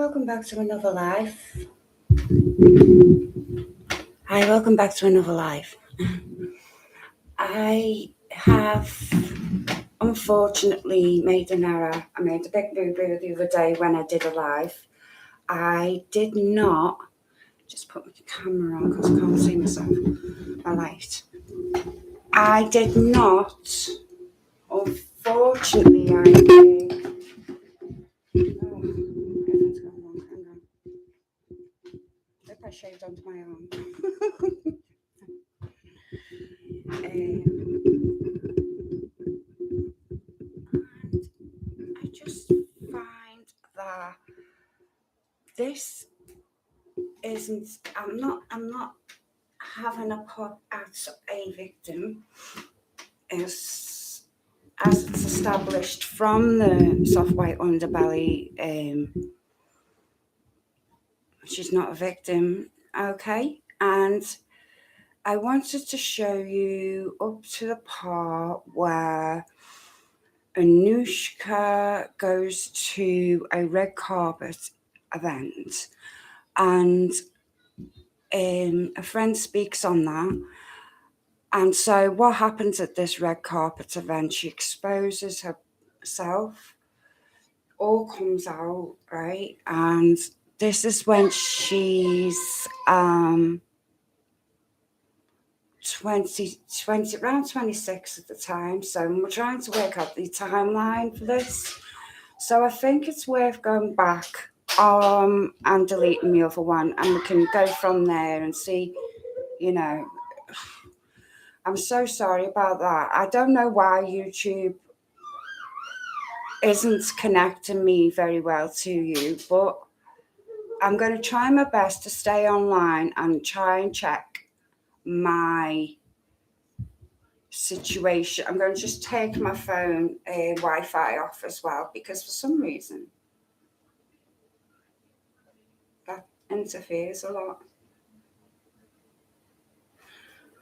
welcome back to another life. Welcome back to another life. I have unfortunately made an error. I made a big boo-boo the other day when I did a live. I did not, just put my camera on because I can't see myself, my light. I did not, unfortunately, everything's going wrong, hang on. I hope I shaved onto my arm. I just find that this isn't. I'm not having a put at a victim as it's established from the Softwhite underbelly. She's not a victim, okay? And I wanted to show you up to the part where Anushka goes to a red carpet event, and a friend speaks on that. And so what happens at this red carpet event, she exposes herself, all comes out, right? And this is when she's 20, around 26 at the time. So we're trying to work out the timeline for this. So I think it's worth going back and deleting the other one, and we can go from there and see, I'm so sorry about that. I don't know why YouTube isn't connecting me very well to you, but I'm going to try my best to stay online and try and check my situation. I'm going to just take my phone Wi-Fi off as well, because for some reason that interferes a lot.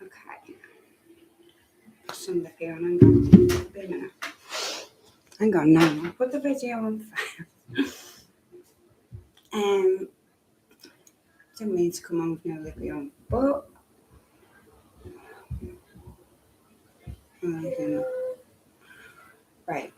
Okay. Somebody on, hang on. Be a minute. Hang on now. I'll put the video on first. Didn't mean to come on with no Libby on, but right.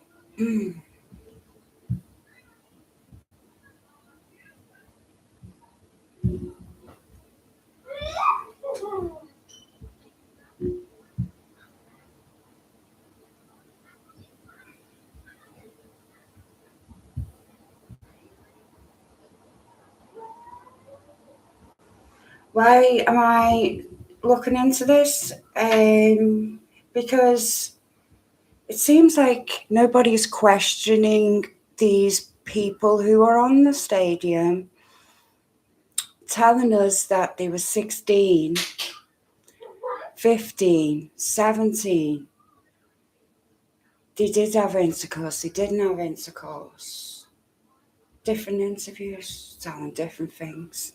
Why am I looking into this? Because it seems like nobody's questioning these people who are on the stadium telling us that they were 16, 15, 17. They did have intercourse, they didn't have intercourse. Different interviews telling different things.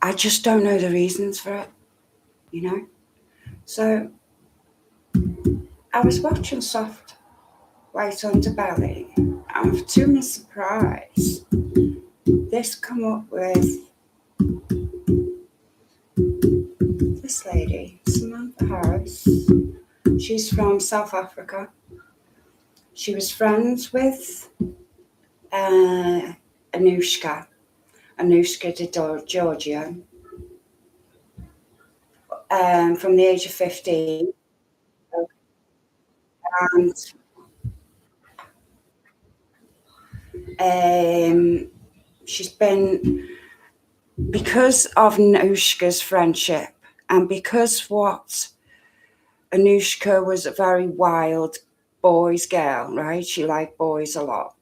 I just don't know the reasons for it, So I was watching Softwhite underbelly, and to my surprise, this come up with this lady, Samantha Harris. She's from South Africa. She was friends with Anushka de Georgia, from the age of 15. And she's been, because of Anushka's friendship, and because Anushka was a very wild boys girl, right? She liked boys a lot.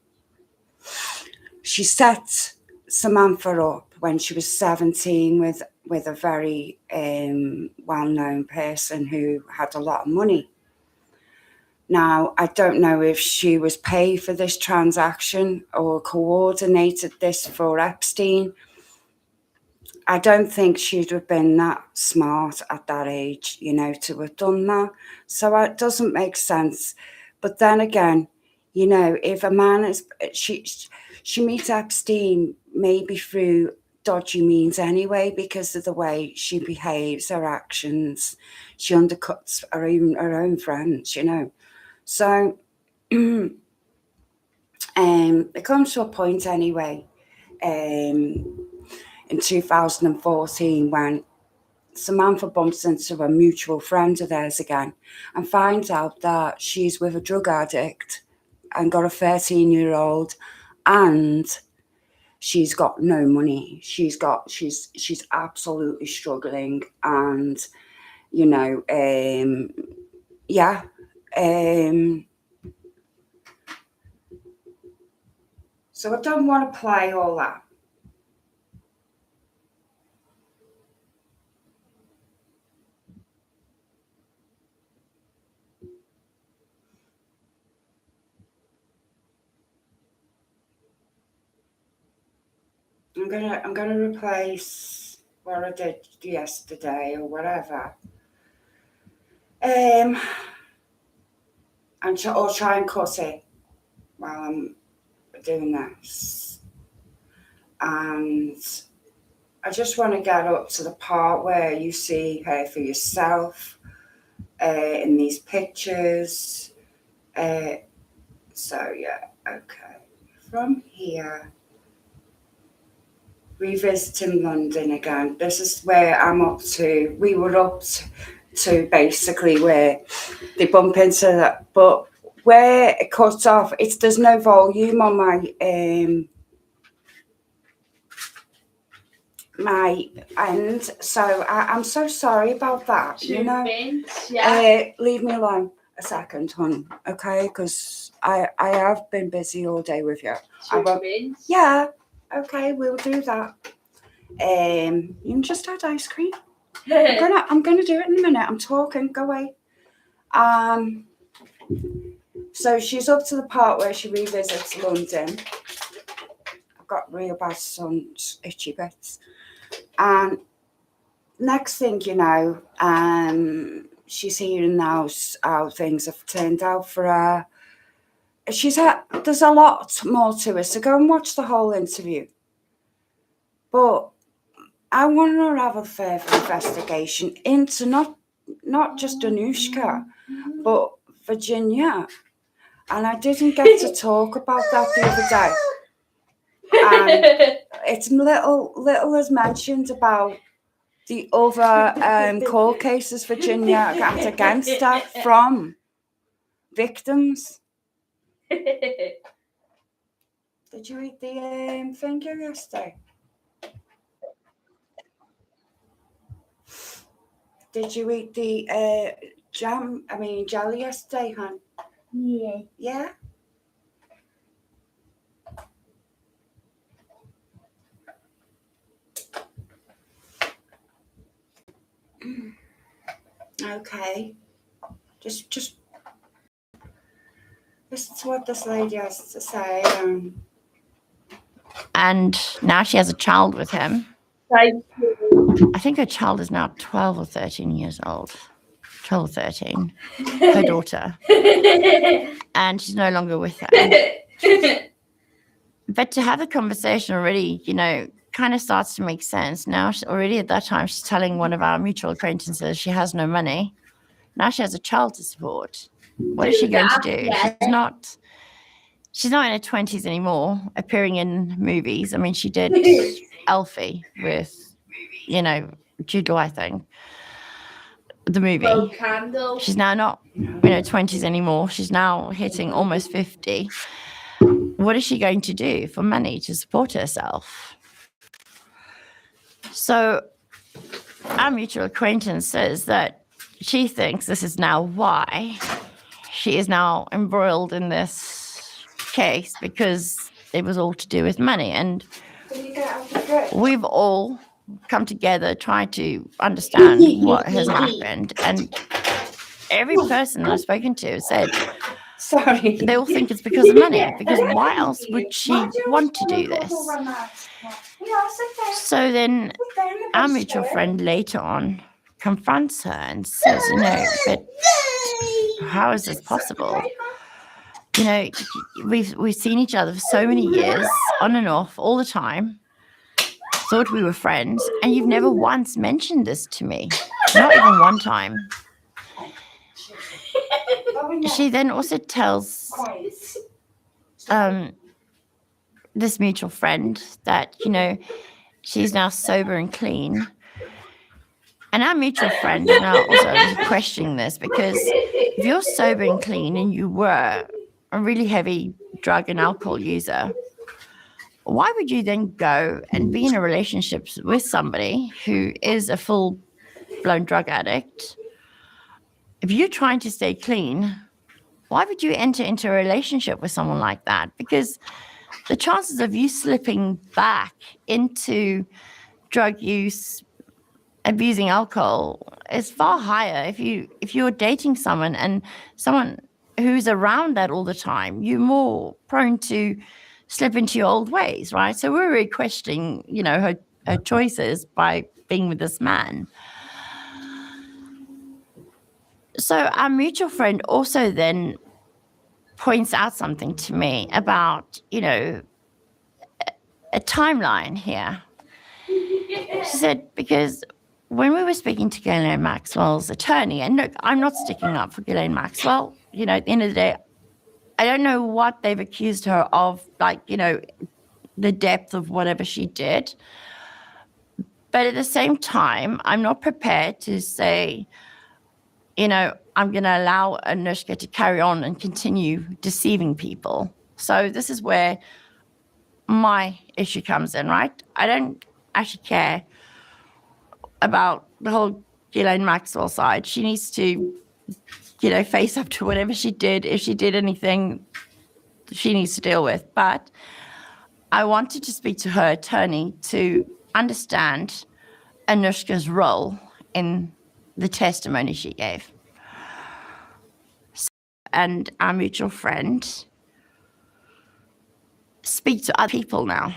She set Samantha up when she was 17 with a very well-known person who had a lot of money. Now, I don't know if she was paid for this transaction or coordinated this for Epstein. I don't think she'd have been that smart at that age, to have done that. So it doesn't make sense. But then again, You know, if a man is, she meets Epstein maybe through dodgy means anyway, because of the way she behaves, her actions. She undercuts her own friends, you know. So it comes to a point anyway, in 2014, when Samantha bumps into a mutual friend of theirs again and finds out that she's with a drug addict and got a 13-year-old, and she's got no money. She's absolutely struggling, and you know, yeah. So I don't want to play all that. I'm gonna replace what I did yesterday or whatever. And or try and cut it while I'm doing this. And I just want to get up to the part where you see her for yourself in these pictures. So yeah, okay. From here, revisiting London again. This is where I'm up to. We were up to basically where they bump into that, but where it cuts off, there's no volume on my end, so I'm so sorry about that. You know, leave me alone a second, hon. Okay, because I have been busy all day with you. Yeah. Okay, we'll do that. You can just add ice cream. I'm gonna do it in a minute. I'm talking. Go away. So she's up to the part where she revisits London. I've got real bad itchy bits. And next thing you know, she's hearing now how things have turned out for her. There's a lot more to it, so go and watch the whole interview. But I want to have a further investigation into not just Anushka, but Virginia. And I didn't get to talk about that the other day. And it's little as mentioned about the other court cases Virginia got against her from victims. Did you eat the finger yesterday? Did you eat the jelly yesterday, hon? Yeah. Yeah? Okay. Just listen to what this lady has to say. And now she has a child with him. Thank you. I think her child is now 12 or 13 years old. 12 or 13. Her daughter. And she's no longer with her. But to have the conversation already, you know, kind of starts to make sense. Now, already at that time, she's telling one of our mutual acquaintances she has no money. Now she has a child to support. What is she going to do? She's not in her 20s anymore, appearing in movies. I mean, she did Elfie with, you know, Jude Law, I think, the movie. She's now not in her 20s anymore. She's now hitting almost 50. What is she going to do for money to support herself? So our mutual acquaintance says that she thinks this is now why she is now embroiled in this case, because it was all to do with money. And we've all come together trying to understand what has happened. And every person I've spoken to said, sorry, they all think it's because of money, because why else would she want to do this? So then our mutual friend later on confronts her and says, you know, but how is this possible? You know, we've seen each other for so many years, on and off, all the time. Thought we were friends, and you've never once mentioned this to me. Not even one time. She then also tells this mutual friend that, you know, she's now sober and clean. And our mutual friend is now also questioning this, because if you're sober and clean and you were a really heavy drug and alcohol user, why would you then go and be in a relationship with somebody who is a full-blown drug addict? If you're trying to stay clean, why would you enter into a relationship with someone like that? Because the chances of you slipping back into drug use, abusing alcohol, is far higher if you're dating someone, and someone who's around that all the time, you're more prone to slip into your old ways, right? So we're really questioning, you know, her choices by being with this man. So our mutual friend also then points out something to me about, you know, a timeline here. She said, because when we were speaking to Ghislaine Maxwell's attorney, and look, I'm not sticking up for Ghislaine Maxwell, you know, at the end of the day, I don't know what they've accused her of, like, you know, the depth of whatever she did. But at the same time, I'm not prepared to say, you know, I'm going to allow Anushka to carry on and continue deceiving people. So this is where my issue comes in, right? I don't actually care about the whole Ghislaine Maxwell side. She needs to, you know, face up to whatever she did. If she did anything, she needs to deal with. But I wanted to speak to her attorney to understand Anushka's role in the testimony she gave. And our mutual friend speak to other people now,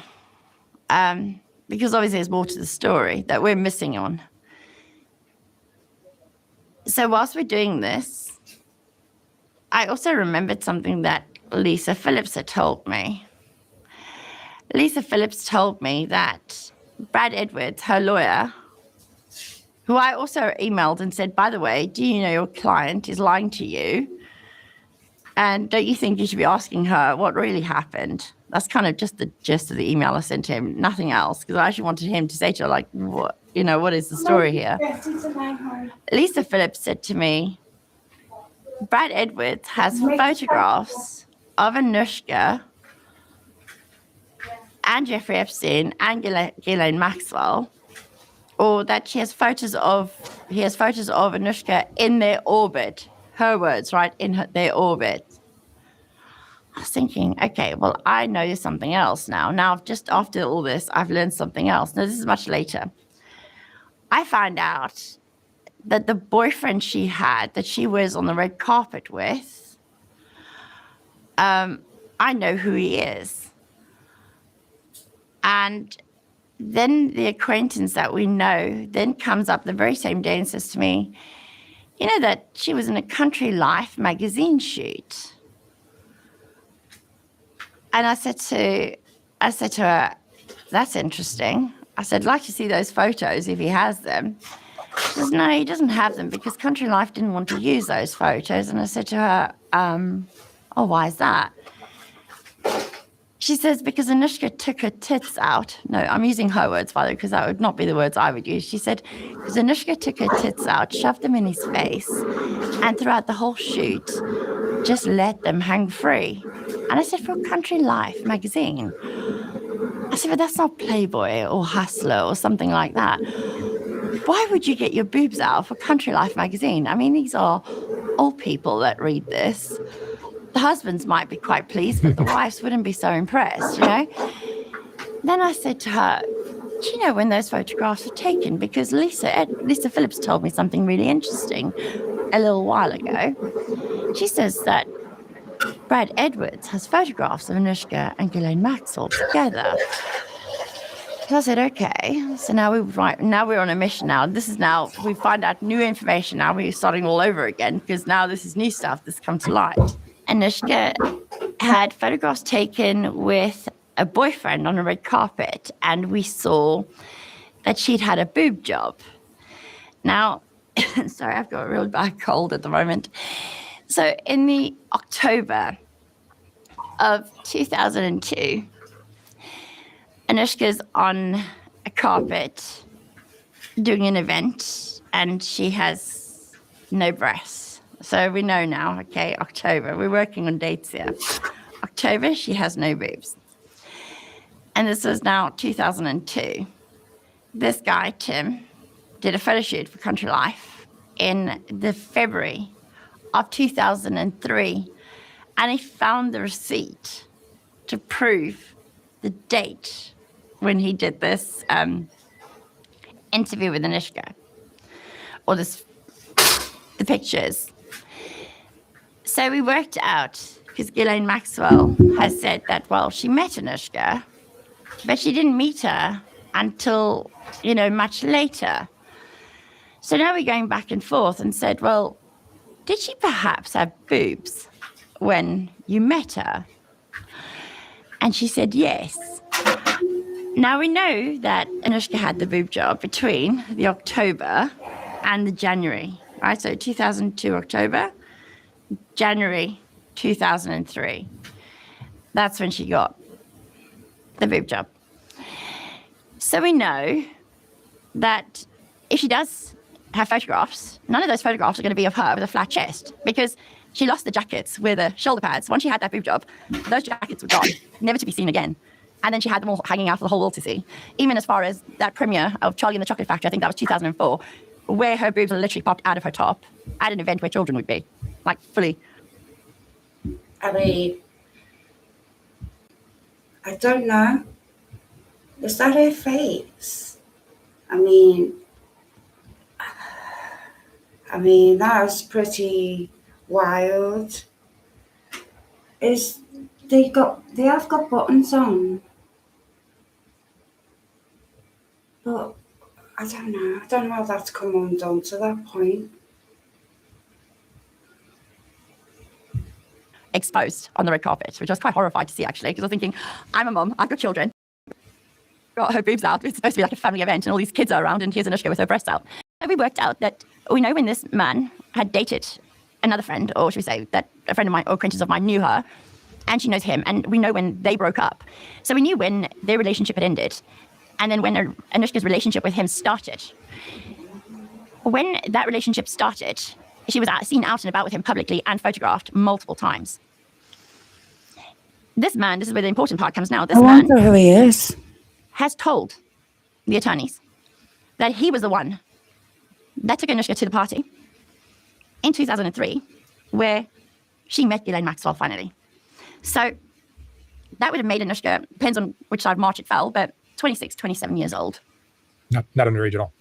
because obviously there's more to the story that we're missing on. So whilst we're doing this, I also remembered something that Lisa Phillips had told me. Lisa Phillips told me that Brad Edwards, her lawyer, who I also emailed and said, by the way, do you know your client is lying to you? And don't you think you should be asking her what really happened? That's kind of just the gist of the email I sent to him, nothing else, because I actually wanted him to say to her, like, what, you know, what is the story here? Lisa Phillips said to me, Brad Edwards has photographs of Anushka and Jeffrey Epstein and Ghislaine Maxwell, or that he has photos of Anushka in their orbit. Her words, right, in their orbit. I was thinking, okay, well, I know something else now. Now, just after all this, I've learned something else. Now, this is much later. I found out that the boyfriend she had, that she was on the red carpet with, I know who he is. And then the acquaintance that we know then comes up the very same day and says to me, you know that she was in a Country Life magazine shoot. And I said to her, that's interesting. I said, I'd like to see those photos if he has them. She says, no, he doesn't have them because Country Life didn't want to use those photos. And I said to her, oh, why is that? She says, because Anushka took her tits out. No, I'm using her words, by the way, because that would not be the words I would use. She said, because Anushka took her tits out, shoved them in his face, and throughout the whole shoot, just let them hang free. And I said, for a Country Life magazine. I said, but that's not Playboy or Hustler or something like that. Why would you get your boobs out for Country Life magazine? I mean, these are old people that read this. The husbands might be quite pleased, but the wives wouldn't be so impressed, you know? Then I said to her, do you know when those photographs were taken? Because Lisa Phillips told me something really interesting a little while ago. She says that Brad Edwards has photographs of Anushka and Ghislaine Maxwell together. So I said, okay. So now we're on a mission now. We find out new information now. We're starting all over again because now this is new stuff that's come to light. Anushka had photographs taken with a boyfriend on a red carpet, and we saw that she'd had a boob job. Now, sorry, I've got a real bad cold at the moment. So in the October of 2002, Anushka's on a carpet doing an event, and she has no breasts. So we know now, okay, October. We're working on dates here. October, she has no boobs. And this was now 2002. This guy, Tim, did a photo shoot for Country Life in the February of 2003, and he found the receipt to prove the date when he did this interview with Anushka, or the pictures. So we worked out, because Ghislaine Maxwell has said that, well, she met Anushka, but she didn't meet her until, much later. So now we're going back and forth and said, well, did she perhaps have boobs when you met her? And she said yes. Now we know that Anushka had the boob job between the October and the January, right? So 2002 October, January 2003. That's when she got the boob job. So we know that if she does have photographs, none of those photographs are going to be of her with a flat chest, because she lost the jackets with the shoulder pads. Once she had that boob job, those jackets were gone, never to be seen again. And then she had them all hanging out for the whole world to see. Even as far as that premiere of Charlie and the Chocolate Factory, I think that was 2004, where her boobs are literally popped out of her top at an event where children would be, like fully. I mean, I don't know. Is that her face? I mean, that was pretty wild. They have got buttons on, but I don't know. I don't know how that's come undone to that point. Exposed on the red carpet, which I was quite horrified to see, actually, because I was thinking, I'm a mum, I've got children, got her boobs out, it's supposed to be like a family event, and all these kids are around, and here's Anushka with her breasts out. So we worked out that we know when this man had dated another friend, or should we say that a friend of mine or acquaintance of mine knew her, and she knows him, and we know when they broke up. So we knew when their relationship had ended, and then when Anushka's relationship with him started. When that relationship started, she was seen out and about with him publicly and photographed multiple times. This man, this is where the important part comes now, this man, I wonder who he is, has told the attorneys that he was the one that took Anushka to the party in 2003, where she met Ghislaine Maxwell finally. So that would have made Anushka, depends on which side of March it fell, but 26, 27 years old. Not underage at all.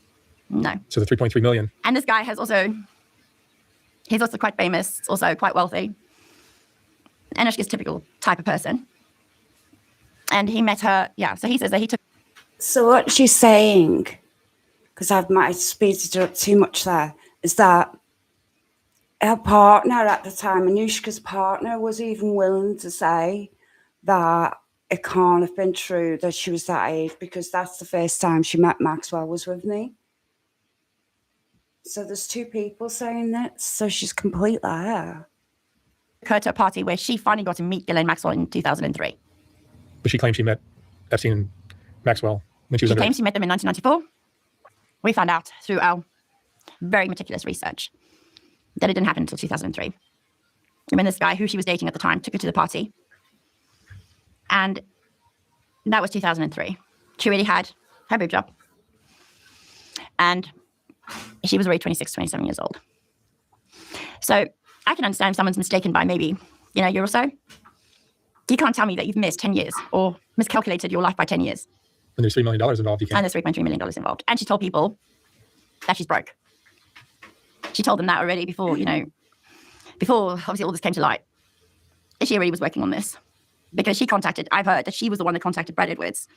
No. So the 3.3 million. And this guy he's also quite famous, also quite wealthy. Anushka's typical type of person. And he met her, so he says that he took. So what she's saying, because I might speeded it up too much there, is that her partner at the time, Anushka's partner, was even willing to say that it can't have been true that she was that age, because that's the first time she met Maxwell was with me. So there's two people saying that, so she's complete liar. Her to a party where she finally got to meet Ghislaine Maxwell in 2003. But she claimed she met Epstein and Maxwell when she was She underage. claims she met them in 1994. We found out through our very meticulous research that it didn't happen until 2003. And when this guy who she was dating at the time took her to the party, and that was 2003. She already had her boob job, and she was already 26, 27 years old. So I can understand if someone's mistaken by maybe, a year or so. You can't tell me that you've missed 10 years or miscalculated your life by 10 years. And there's $3 million involved. You can't. And there's $3.3 million involved. And she told people that she's broke. She told them that already before obviously all this came to light. She already was working on this, because I've heard that she was the one that contacted Brad Edwards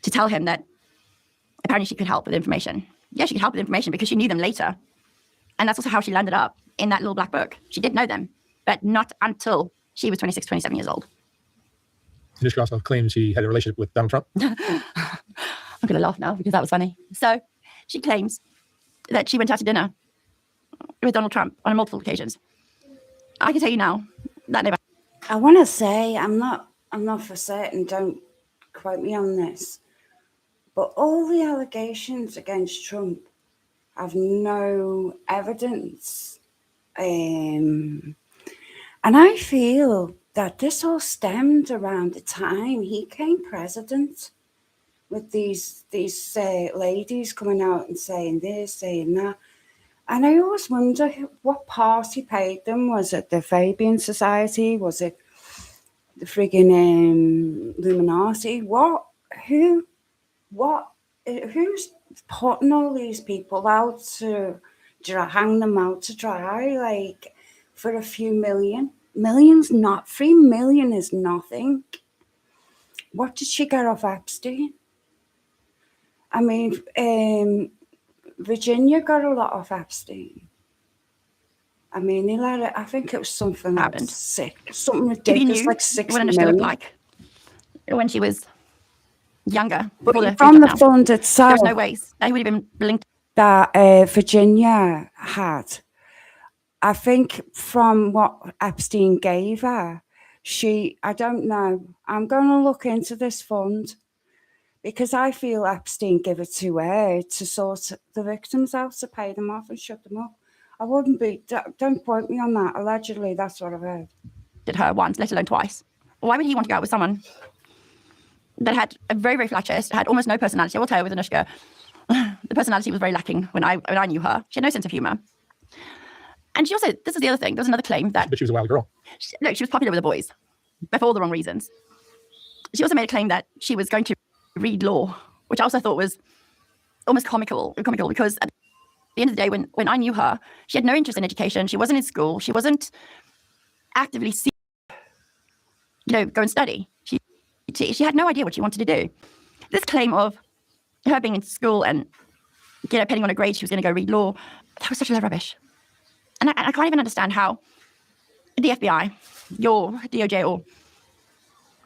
to tell him that apparently she could help with information. Yeah, she could help with information because she knew them later. And that's also how she landed up in that little black book. She did know them, but not until she was 26, 27 years old. Anushka also claims she had a relationship with Donald Trump. I'm going to laugh now because that was funny. So she claims that she went out to dinner with Donald Trump on multiple occasions. I can tell you now that never. I want to say, I'm not for certain, don't quote me on this, but all the allegations against Trump have no evidence. And I feel that this all stemmed around the time he came president, with these ladies coming out and saying this, saying that. And I always wonder what party paid them. Was it the Fabian Society? Was it the friggin' Illuminati? Who's putting all these people out to hang them out to dry, like, for a few million? Millions, not 3 million is nothing. What did she get off Epstein? I mean, Virginia got a lot off Epstein. I mean, he let it, I think it was something Happened. sick, something If ridiculous, you knew like 6 what Anushka million. looked like when she was younger, But before the from the now, fund itself there's no ways that he would have been linked. that Virginia had, I think from what Epstein gave her, I don't know. I'm going to look into this fund, because I feel Epstein gave it to her to sort the victims out, to pay them off and shut them up. I wouldn't be, don't quote me on that. Allegedly, that's what I've heard. Did her once, let alone twice. Why would he want to go out with someone that had a very, very flat chest, had almost no personality? I will tell you with Anushka, the personality was very lacking when I knew her. She had no sense of humor. And she also, this is the other thing, there was another claim that... But she was a wild girl. She was popular with the boys, but for all the wrong reasons. She also made a claim that she was going to read law, which I also thought was almost comical because at the end of the day, when I knew her, she had no interest in education. She wasn't in school. She wasn't actively go and study. She had no idea what she wanted to do. This claim of her being in school and, depending on her grade, she was going to go read law, that was such a load of rubbish. And I can't even understand how the FBI, your DOJ, or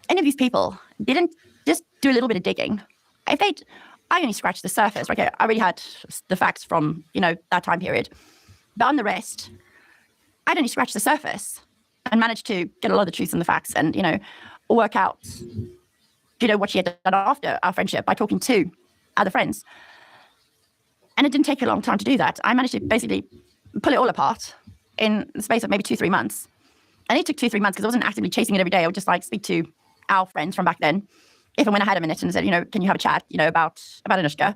any of these people didn't just do a little bit of digging. I only scratched the surface. Okay, I already had the facts from, that time period. But on the rest, I'd only scratched the surface and managed to get a lot of the truth and the facts and, work out, what she had done after our friendship by talking to other friends. And it didn't take a long time to do that. I managed to basically pull it all apart in the space of maybe 2-3 months. And it took 2-3 months because I wasn't actively chasing it every day. I would just speak to our friends from back then, if and when I had a minute, and said, can you have a chat, about Anushka?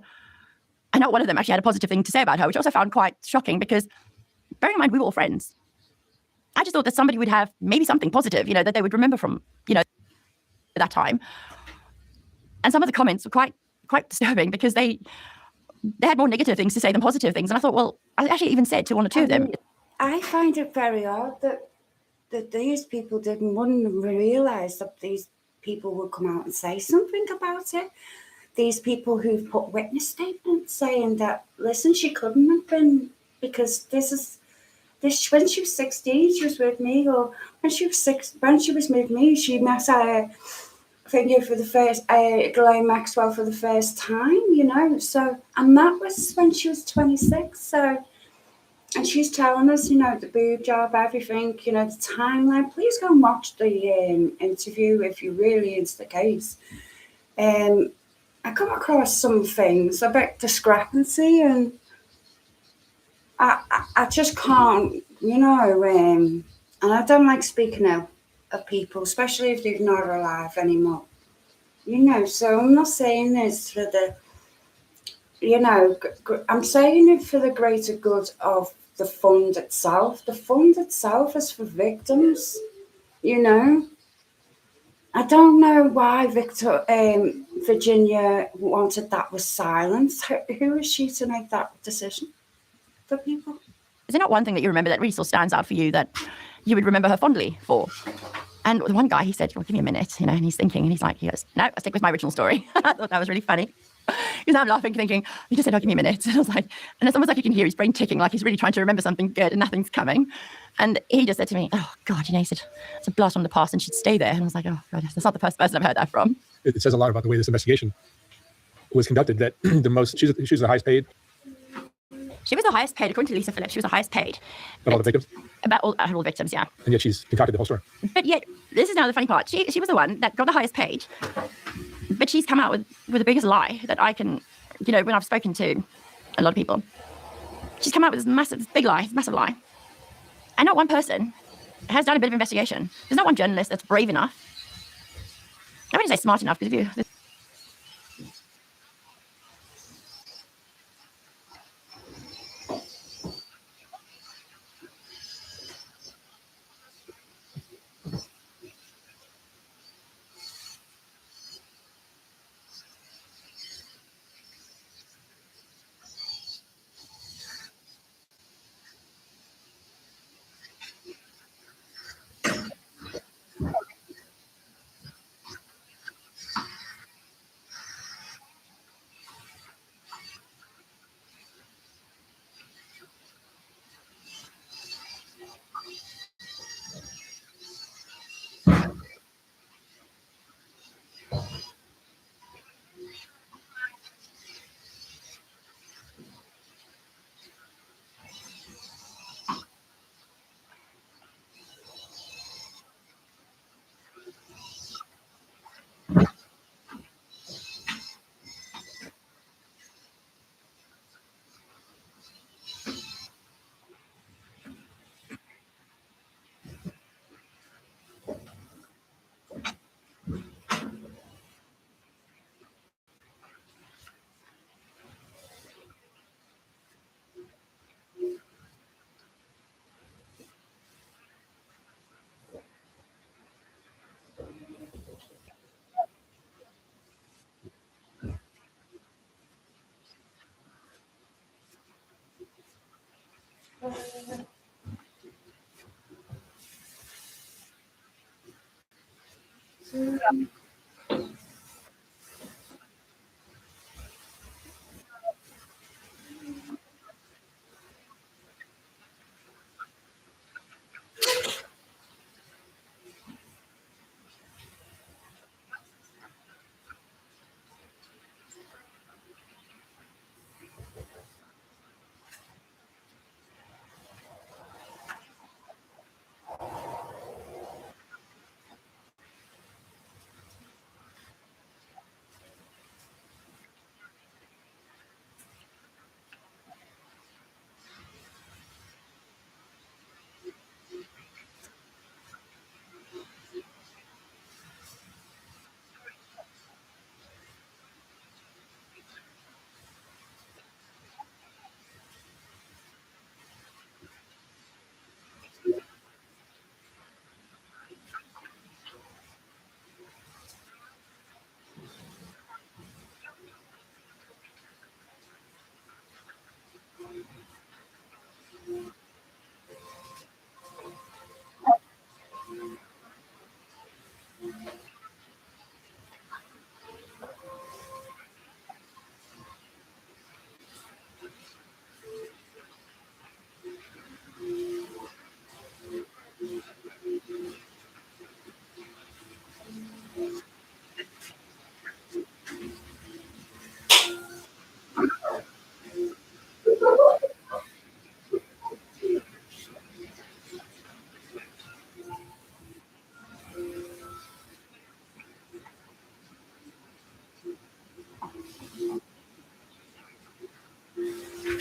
And not one of them actually had a positive thing to say about her, which I also found quite shocking because, bearing in mind, we were all friends. I just thought that somebody would have maybe something positive, that they would remember from, that time. And some of the comments were quite disturbing because they had more negative things to say than positive things. And I thought, well, I actually even said to one or two of them. I find it very odd that these people wouldn't realise that these people would come out and say something about it. These people who've put witness statements saying that, listen, she couldn't have been, because this when she was 16, she was with me, or when she was with me, she met for the first Ghislaine Maxwell for the first time, so, and that was when she was 26, so, and she's telling us, the boob job, everything, the timeline. Please go and watch the interview if you're really into the case. I come across some things about discrepancy, and I just can't, and I don't like speaking out of people, especially if they're not alive anymore. So I'm not saying this for the, I'm saying it for the greater good of the fund itself. The fund itself is for victims, I don't know why Virginia wanted that was silenced. Who is she to make that decision for people? Is there not one thing that you remember that really still stands out for you that you would remember her fondly for? And the one guy, he said, well, give me a minute, and he's thinking, and he goes, no, I'll stick with my original story. I thought that was really funny. Because I'm laughing, thinking, he just said, "Oh, give me a minute." And I was like, and it's almost like you can hear his brain ticking, like he's really trying to remember something good and nothing's coming. And he just said to me, "Oh God, he said it's a blast from the past and she'd stay there." And I was like, "Oh God, that's not the first person I've heard that from." It says a lot about the way this investigation was conducted. That she was the highest paid. She was the highest paid, according to Lisa Phillips. She was the highest paid Of all the victims? About all the victims, yeah. And yet she's concocted the whole story. But yet, this is now the funny part. She was the one that got the highest paid, but she's come out with the biggest lie that I can, when I've spoken to a lot of people, she's come out with this big lie, massive lie. And not one person has done a bit of investigation. There's not one journalist that's brave enough. I wouldn't say smart enough, because if you...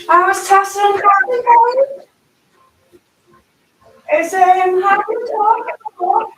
I was Tessa and Kathy going. Is how you talk?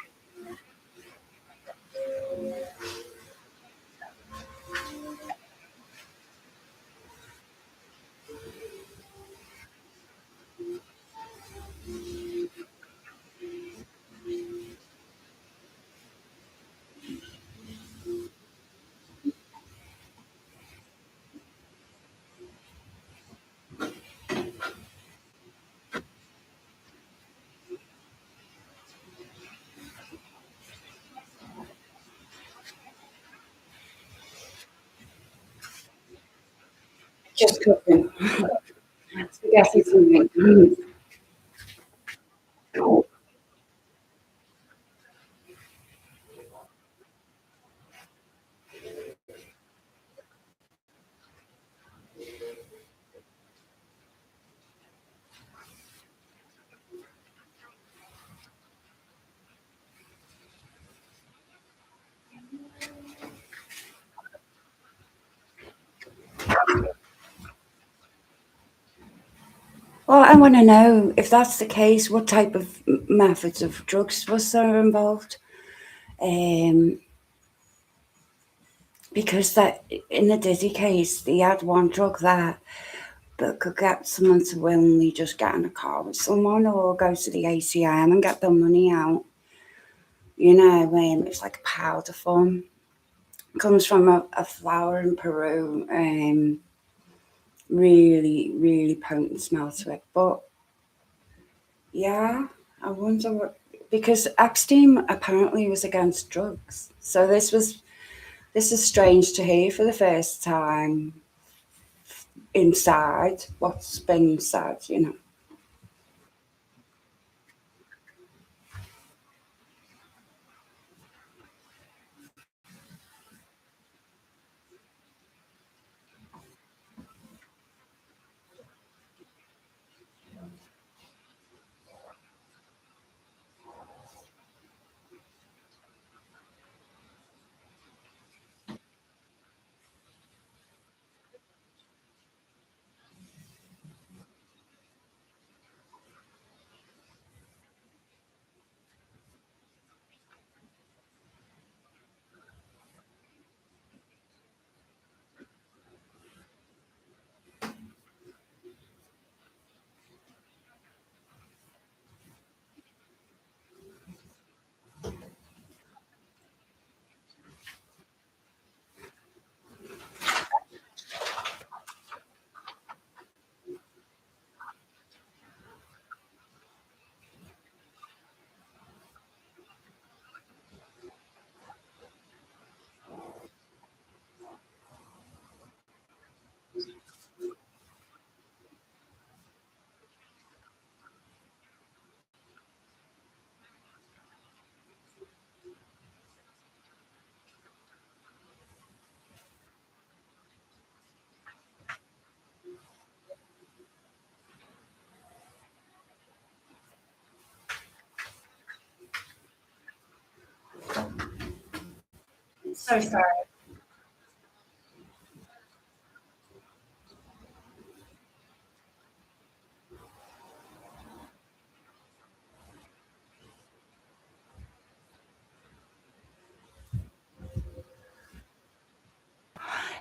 Just cooking. Spaghetti something. Well, I want to know if that's the case, what type of methods of drugs was there involved? Because that in the Diddy case, he had one drug there that could get someone to willingly just get in a car with someone or go to the ATM and get their money out. You know, it's like a powder form. It comes from a flower in Peru. Really, really potent smell to it. But yeah, I wonder what, because Epstein apparently was against drugs. So this is strange to hear for the first time inside what's been said, you know. So sorry.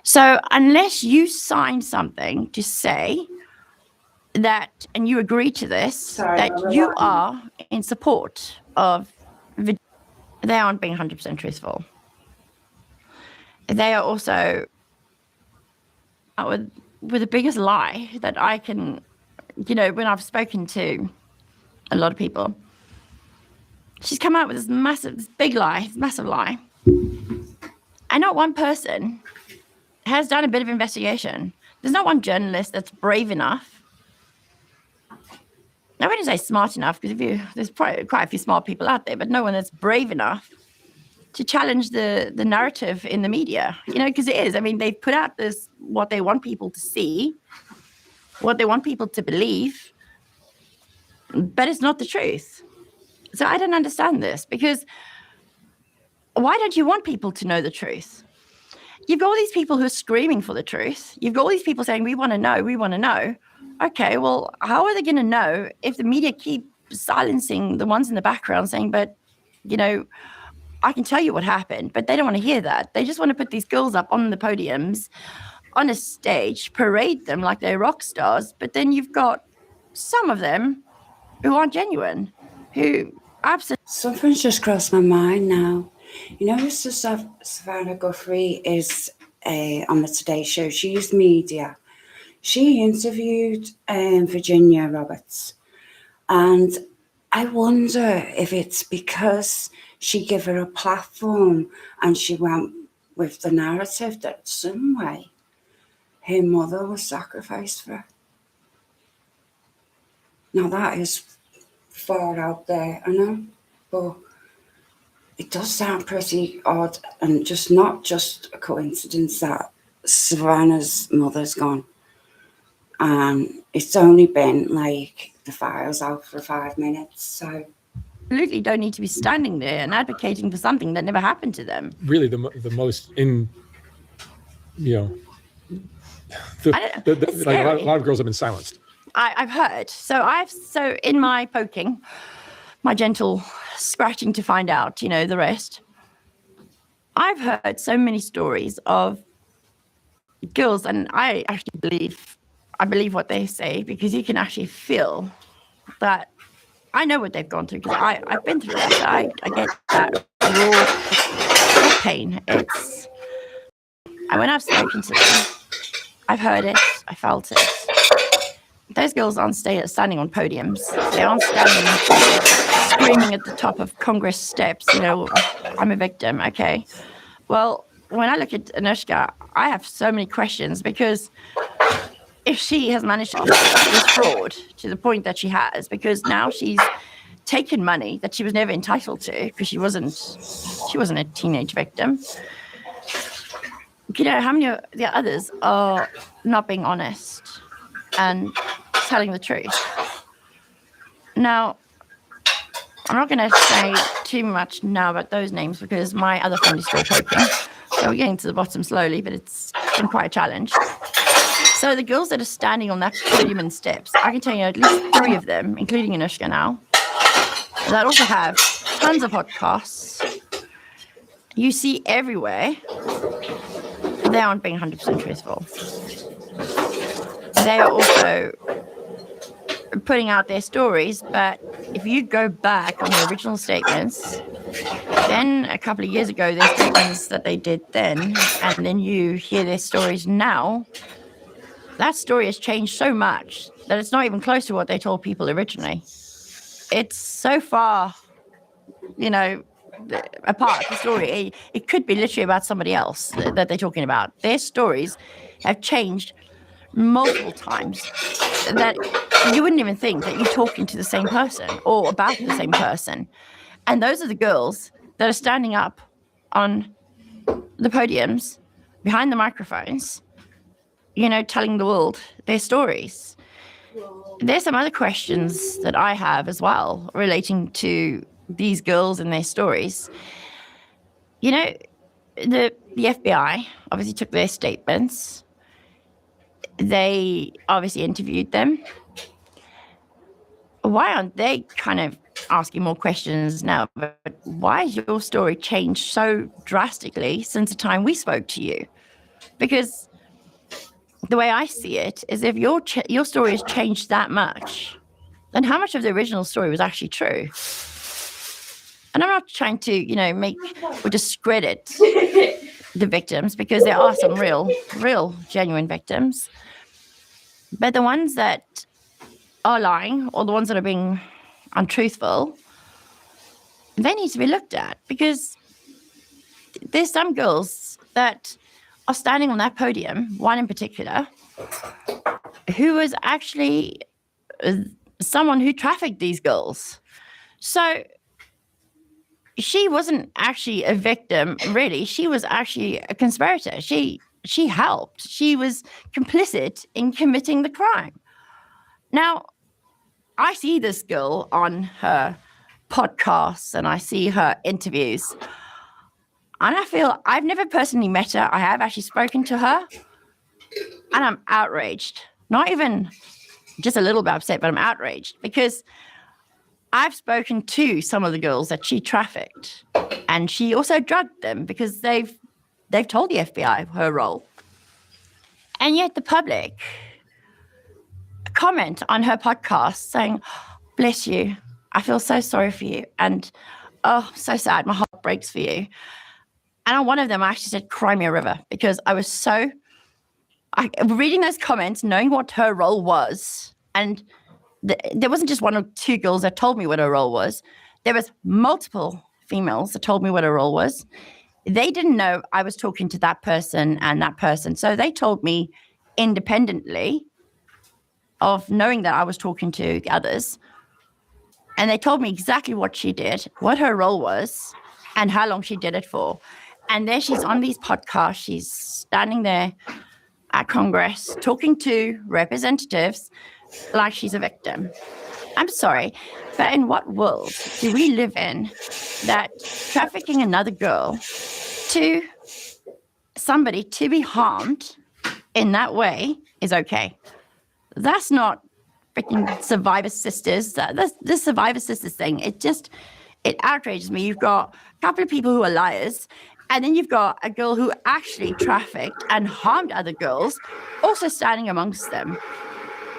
So unless you sign something to say that, and you agree to this, Sorry, that you are in support of, they aren't being 100% truthful. They are also with the biggest lie that I can, you know, when I've spoken to a lot of people, she's come out with this big lie, this massive lie. And not one person has done a bit of investigation. There's not one journalist that's brave enough. I wouldn't say smart enough, because there's probably quite a few smart people out there, but no one that's brave enough to challenge the narrative in the media, you know, because it is. I mean, they've put out this, what they want people to see, what they want people to believe, but it's not the truth. So I don't understand this, because why don't you want people to know the truth? You've got all these people who are screaming for the truth. You've got all these people saying, we want to know, we want to know. Okay, well, how are they going to know if the media keep silencing the ones in the background saying, but, you know, I can tell you what happened, but they don't want to hear that. They just want to put these girls up on the podiums, on a stage, parade them like they're rock stars. But then you've got some of them who aren't genuine, who absolutely. Something's just crossed my mind now. You know, Mr. Savannah Guthrie is on the Today Show. She used media. She interviewed Virginia Roberts. And I wonder if it's because she gave her a platform and she went with the narrative that some way her mother was sacrificed for her. Now that is far out there, I know, but it does sound pretty odd and just not just a coincidence that Savannah's mother's gone. And it's only been like the file's out for 5 minutes, so Absolutely don't need to be standing there and advocating for something that never happened to them. Really, the most in, you know, like a lot of girls have been silenced. I've heard. So in my poking, my gentle scratching to find out, you know, the rest, I've heard so many stories of girls, and I actually believe what they say, because you can actually feel that. I know what they've gone through, because I've been through it. So I get that raw pain. And when I've spoken to them, I've heard it, I felt it. Those girls aren't standing on podiums. They aren't standing screaming at the top of Congress steps, you know, I'm a victim, okay. Well, when I look at Anushka, I have so many questions, because if she has managed to this fraud to the point that she has, because now she's taken money that she was never entitled to, because she wasn't a teenage victim. You know, how many of the others are not being honest and telling the truth? Now, I'm not going to say too much now about those names, because my other friend is still poking. So we're getting to the bottom slowly, but it's been quite a challenge. So the girls that are standing on that podium and steps, I can tell you at least 3 of them, including Anushka now, that also have tons of podcasts. You see everywhere, they aren't being 100% truthful. They are also putting out their stories, but if you go back on the original statements, then a couple of years ago, their statements that they did then, and then you hear their stories now, that story has changed so much that it's not even close to what they told people originally. It's so far, you know, apart, the story. It could be literally about somebody else that they're talking about. Their stories have changed multiple times that you wouldn't even think that you're talking to the same person or about the same person. And those are the girls that are standing up on the podiums, behind the microphones, you know, telling the world their stories. There's some other questions that I have as well relating to these girls and their stories. You know, the FBI obviously took their statements. They obviously interviewed them. Why aren't they kind of asking more questions now? But why has your story changed so drastically since the time we spoke to you? Because the way I see it is, if your story has changed that much, then how much of the original story was actually true? And I'm not trying to, you know, make or discredit the victims, because there are some real, genuine victims. But the ones that are lying, or the ones that are being untruthful, they need to be looked at, because there's some girls that are standing on that podium, one in particular, who was actually someone who trafficked these girls. So she wasn't actually a victim, really. She was actually a conspirator. She helped. She was complicit in committing the crime. Now, I see this girl on her podcasts and I see her interviews, and I feel, I've never personally met her. I have actually spoken to her, and I'm outraged. Not even just a little bit upset, but I'm outraged, because I've spoken to some of the girls that she trafficked, and she also drugged them, because they've told the FBI her role. And yet the public comment on her podcast saying, "Bless you, I feel so sorry for you, and oh, so sad, my heart breaks for you." And on one of them, I actually said, "Cry me a river," because I was reading those comments, knowing what her role was. And there wasn't just 1 or 2 girls that told me what her role was. There was multiple females that told me what her role was. They didn't know I was talking to that person and that person. So they told me independently of knowing that I was talking to the others. And they told me exactly what she did, what her role was, and how long she did it for. And there she's on these podcasts. She's standing there at Congress talking to representatives like she's a victim. I'm sorry, but in what world do we live in that trafficking another girl to somebody to be harmed in that way is okay? That's not freaking Survivor Sisters. This Survivor Sisters thing, it outrages me. You've got a couple of people who are liars, and then you've got a girl who actually trafficked and harmed other girls, also standing amongst them.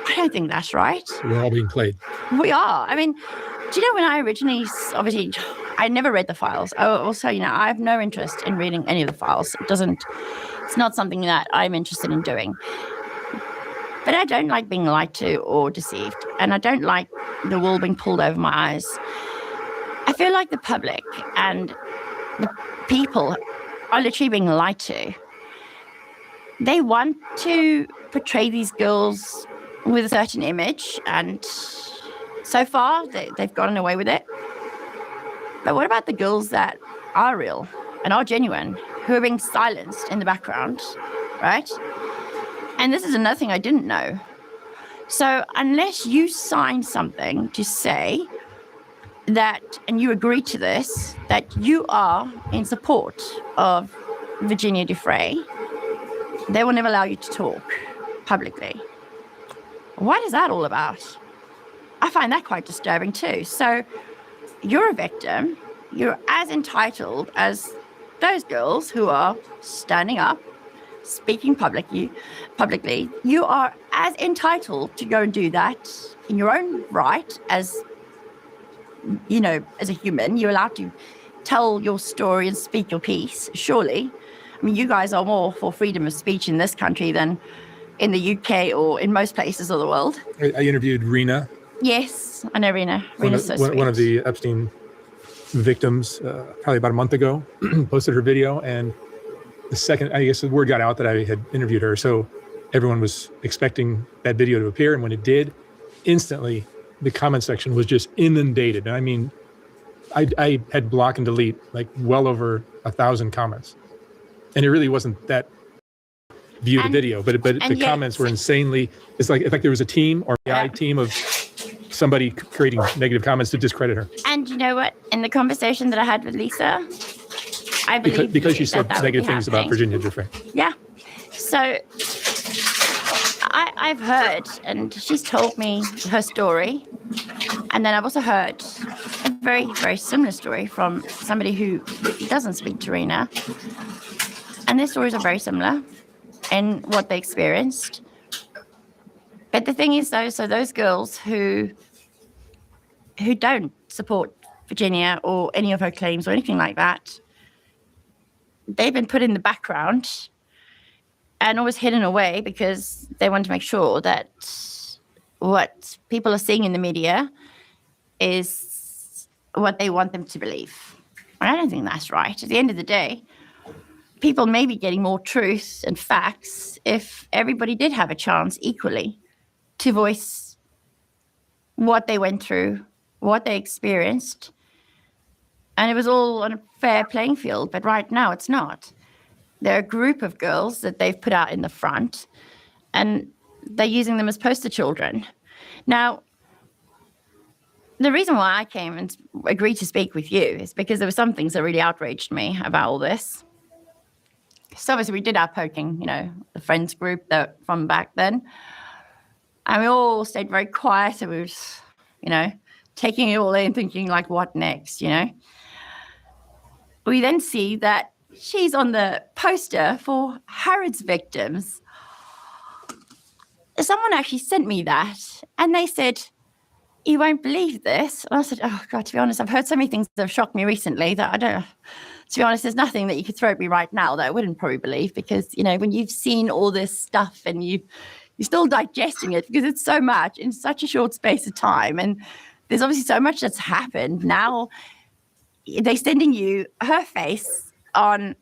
I don't think that's right. We're all being played. We are. I mean, do you know when I originally, obviously, I never read the files. Also, I have no interest in reading any of the files. It's not something that I'm interested in doing. But I don't like being lied to or deceived. And I don't like the wool being pulled over my eyes. I feel like the public and the people are literally being lied to. They want to portray these girls with a certain image, and so far they've gotten away with it. But what about the girls that are real and are genuine, who are being silenced in the background, right? And this is another thing I didn't know. So unless you sign something to say that, and you agree to this, that you are in support of Virginia Giuffre, they will never allow you to talk publicly. What is that all about? I find that quite disturbing too. So you're a victim. You're as entitled as those girls who are standing up, speaking publicly. You are as entitled to go and do that in your own right as, as a human. You're allowed to tell your story and speak your piece, surely. I mean, you guys are more for freedom of speech in this country than in the UK or in most places of the world. I interviewed Rena. Yes, I know Rena. Rena's so sweet. One of the Epstein victims, probably about a month ago, posted her video, and the second, I guess the word got out that I had interviewed her, so everyone was expecting that video to appear, and when it did, instantly the comment section was just inundated. And I mean, I had block and delete like well over 1,000 comments, and it really wasn't that view the video, but the comments were insanely. It's like there was a team or AI team of somebody creating negative comments to discredit her. And you know what? In the conversation that I had with Lisa, I believe because she said negative things about Virginia Giuffre. Yeah. So I've heard, and she's told me her story, and then I've also heard a very, very similar story from somebody who doesn't speak to Rena, and their stories are very similar in what they experienced. But the thing is, though, so those girls who don't support Virginia or any of her claims or anything like that, they've been put in the background and always hidden away because they want to make sure that what people are seeing in the media is what they want them to believe. And I don't think that's right. At the end of the day, people may be getting more truth and facts if everybody did have a chance equally to voice what they went through, what they experienced, and it was all on a fair playing field. But right now it's not. There are a group of girls that they've put out in the front, and they're using them as poster children. Now, the reason why I came and agreed to speak with you is because there were some things that really outraged me about all this. So obviously we did our poking, the friends group that from back then. And we all stayed very quiet, and we were, taking it all in, thinking like, what next, We then see that she's on the poster for Harrods victims. Someone actually sent me that, and they said, "You won't believe this." And I said, "Oh God, to be honest, I've heard so many things that have shocked me recently that I don't. To be honest, there's nothing that you could throw at me right now that I wouldn't probably believe, because when you've seen all this stuff and you're still digesting it because it's so much in such a short space of time, and there's obviously so much that's happened. Now they're sending you her face on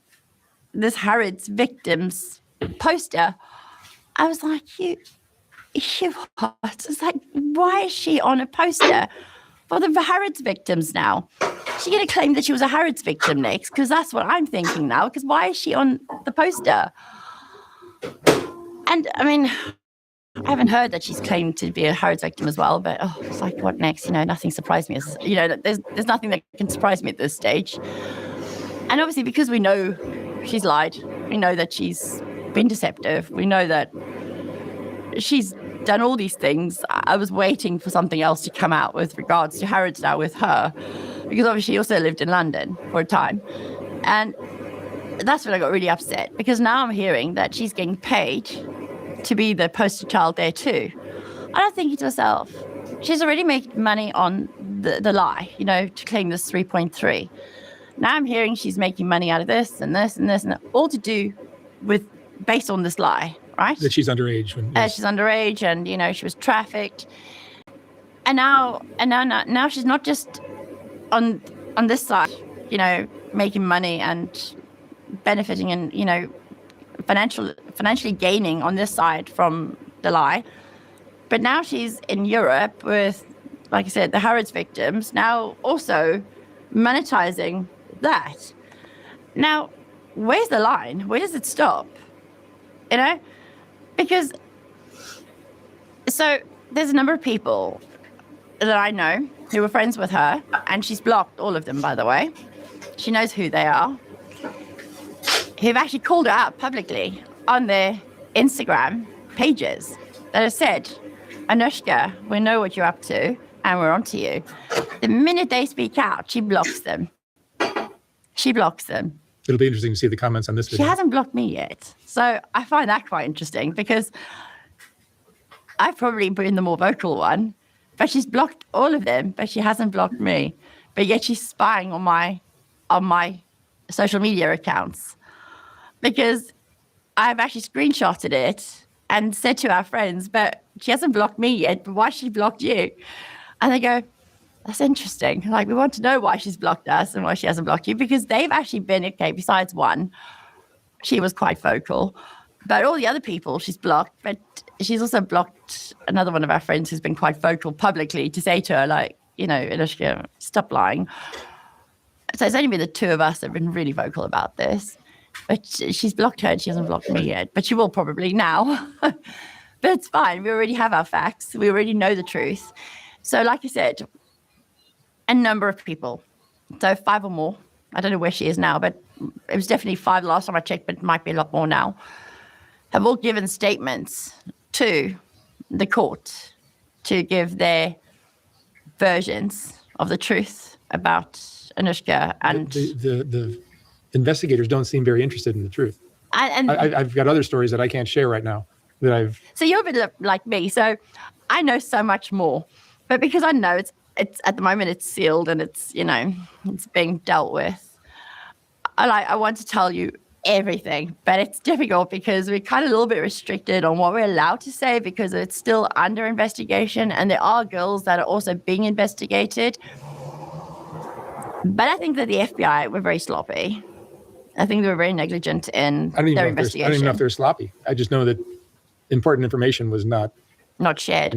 this Harrods victims poster. I was like, you what? It's like, why is she on a poster for the Harrods victims now? Is she going to claim that she was a Harrods victim next? Because that's what I'm thinking now. Because why is she on the poster? And I mean, I haven't heard that she's claimed to be a Harrods victim as well. But it's like, what next? You know, nothing surprised me. You know, there's nothing that can surprise me at this stage. And obviously, because we know she's lied, we know that she's been deceptive. We know that she's done all these things. I was waiting for something else to come out with regards to Harrods now with her, because obviously she also lived in London for a time. And that's when I got really upset, because now I'm hearing that she's getting paid to be the poster child there too. And I'm thinking to myself, she's already made money on the lie, you know, to claim this 3.3. Now I'm hearing she's making money out of this and this and this and that, all to do with, based on this lie. Right? That she's underage. She's underage, and you know she was trafficked, and now she's not just on this side, you know, making money and benefiting and, you know, financially gaining on this side from the lie, but now she's in Europe with, like I said, the Harrods victims, now also monetizing that. Now, where's the line? Where does it stop? You know? Because, so there's a number of people that I know who were friends with her, and she's blocked all of them, by the way. She knows who they are, who've actually called her out publicly on their Instagram pages that have said, Anushka, we know what you're up to, and we're onto you. The minute they speak out, she blocks them. She blocks them. It'll be interesting to see the comments on this video. She hasn't blocked me yet. So I find that quite interesting, because I've probably been the more vocal one, but she's blocked all of them, but she hasn't blocked me. But yet she's spying on my social media accounts, because I've actually screenshotted it and said to our friends, but she hasn't blocked me yet, but why she blocked you? And they go, that's interesting. Like, we want to know why she's blocked us and why she hasn't blocked you, because they've actually been, okay, besides one, she was quite vocal, but all the other people she's blocked, but she's also blocked another one of our friends who's been quite vocal publicly to say to her, like, you know, Anushka, stop lying. So it's only been the two of us that have been really vocal about this, but she's blocked her and she hasn't blocked me yet, but she will probably now. But it's fine. We already have our facts. We already know the truth. So like I said, a number of people, so 5 or more, I don't know where she is now, but it was definitely 5 the last time I checked, but it might be a lot more now, have all given statements to the court to give their versions of the truth about Anushka. And the investigators don't seem very interested in the truth. I've got other stories that I can't share right now that I've... So you're a bit like me, so I know so much more, but because I know it's at the moment it's sealed and it's, you know, it's being dealt with, I want to tell you everything, but it's difficult because we're kind of a little bit restricted on what we're allowed to say because it's still under investigation, and there are girls that are also being investigated. But I think that the FBI were very sloppy. I think they were very negligent in their investigation. I don't even know if they're sloppy. I just know that important information was not shared.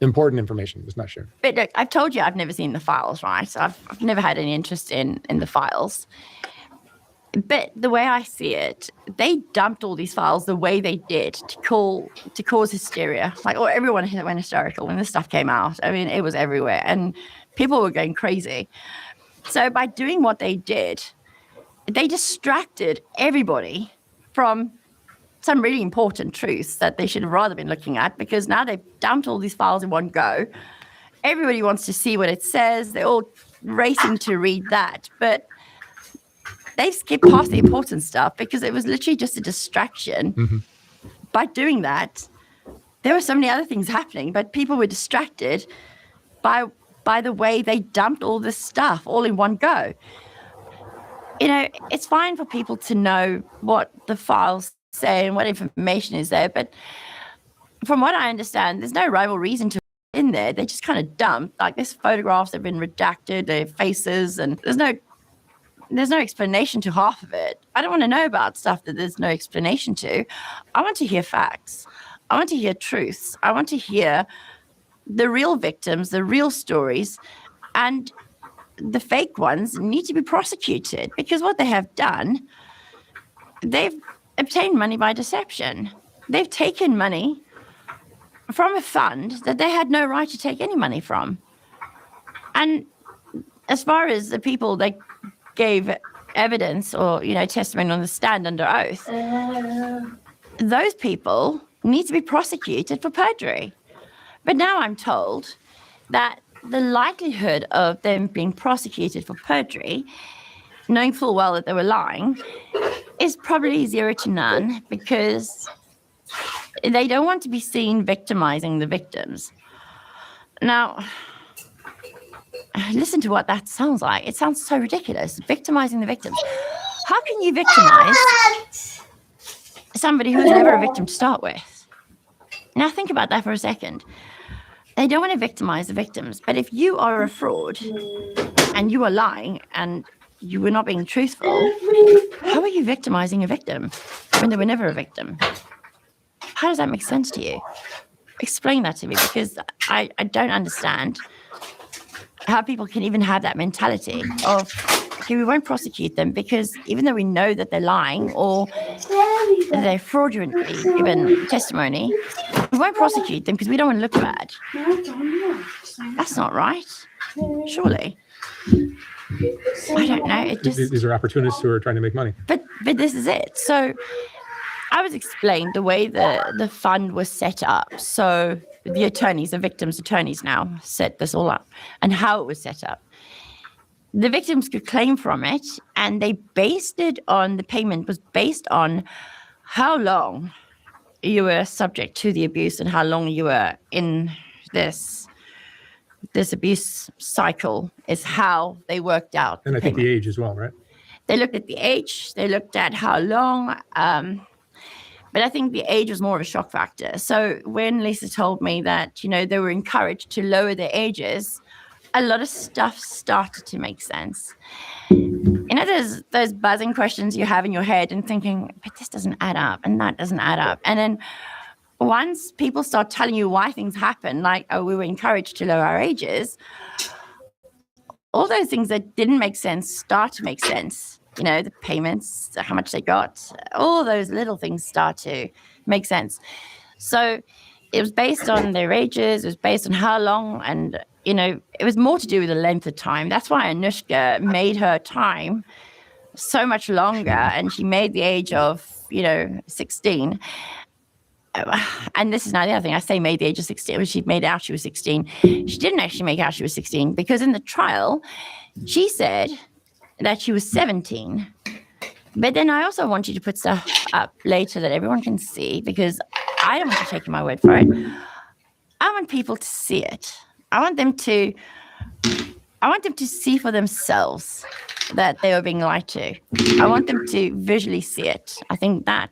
Important information was not shared. But look, I've told you I've never seen the files, right? So I've never had any interest in the files. But the way I see it, they dumped all these files the way they did to cause hysteria. Like, everyone went hysterical when this stuff came out. I mean, it was everywhere, and people were going crazy. So by doing what they did, they distracted everybody from some really important truths that they should have rather been looking at, because now they've dumped all these files in one go. Everybody wants to see what it says. They're all racing to read that. But they skipped past the important stuff because it was literally just a distraction. Mm-hmm. By doing that, there were so many other things happening, but people were distracted by the way they dumped all this stuff all in one go. You know, it's fine for people to know what the files say and what information is there, but from what I understand, there's no rhyme or reason to in there. They just kind of dumped, like, there's photographs that have been redacted, their faces, and there's no there's no explanation to half of it. I don't want to know about stuff that there's no explanation to. I want to hear facts. I want to hear truths. I want to hear the real victims, the real stories, and the fake ones need to be prosecuted, because what they have done, they've obtained money by deception. They've taken money from a fund that they had no right to take any money from. And as far as the people that gave evidence or, testimony on the stand under oath, those people need to be prosecuted for perjury. But now I'm told that the likelihood of them being prosecuted for perjury, knowing full well that they were lying, is probably 0 to none, because they don't want to be seen victimizing the victims. Now, listen to what that sounds like. It sounds so ridiculous, victimizing the victims. How can you victimize somebody who was never a victim to start with? Now think about that for a second. They don't want to victimize the victims, but if you are a fraud and you are lying and you were not being truthful, how are you victimizing a victim when they were never a victim? How does that make sense to you? Explain that to me, because I don't understand how people can even have that mentality of, okay, we won't prosecute them because even though we know that they're lying or they're fraudulently given testimony, we won't prosecute them because we don't want to look bad. That's not right, surely. I don't know. It just, These are opportunists who are trying to make money. But this is it. So I was explained the way the fund was set up. So the attorneys, the victims' attorneys now set this all up, and how it was set up. The victims could claim from it, and they based it on, the payment was based on how long you were subject to the abuse and how long you were in this abuse cycle is how they worked out. And I think the age as well, right? They looked at the age, they looked at how long, but I think the age was more of a shock factor. So when Lisa told me that, they were encouraged to lower their ages, a lot of stuff started to make sense. There's those buzzing questions you have in your head and thinking, but this doesn't add up and that doesn't add up. And then once people start telling you why things happen, like, oh, we were encouraged to lower our ages, all those things that didn't make sense start to make sense. The payments, how much they got, all those little things start to make sense. So it was based on their ages, it was based on how long, and, it was more to do with the length of time. That's why Anushka made her time so much longer, and she made the age of, 16. And this is now the other thing. I say made the age of 16. She made out she was 16. She didn't actually make out she was 16, because in the trial, she said that she was 17. But then I also want you to put stuff up later that everyone can see, because I don't want you taking my word for it. I want people to see it. I want them to see for themselves that they were being lied to. I want them to visually see it. I think that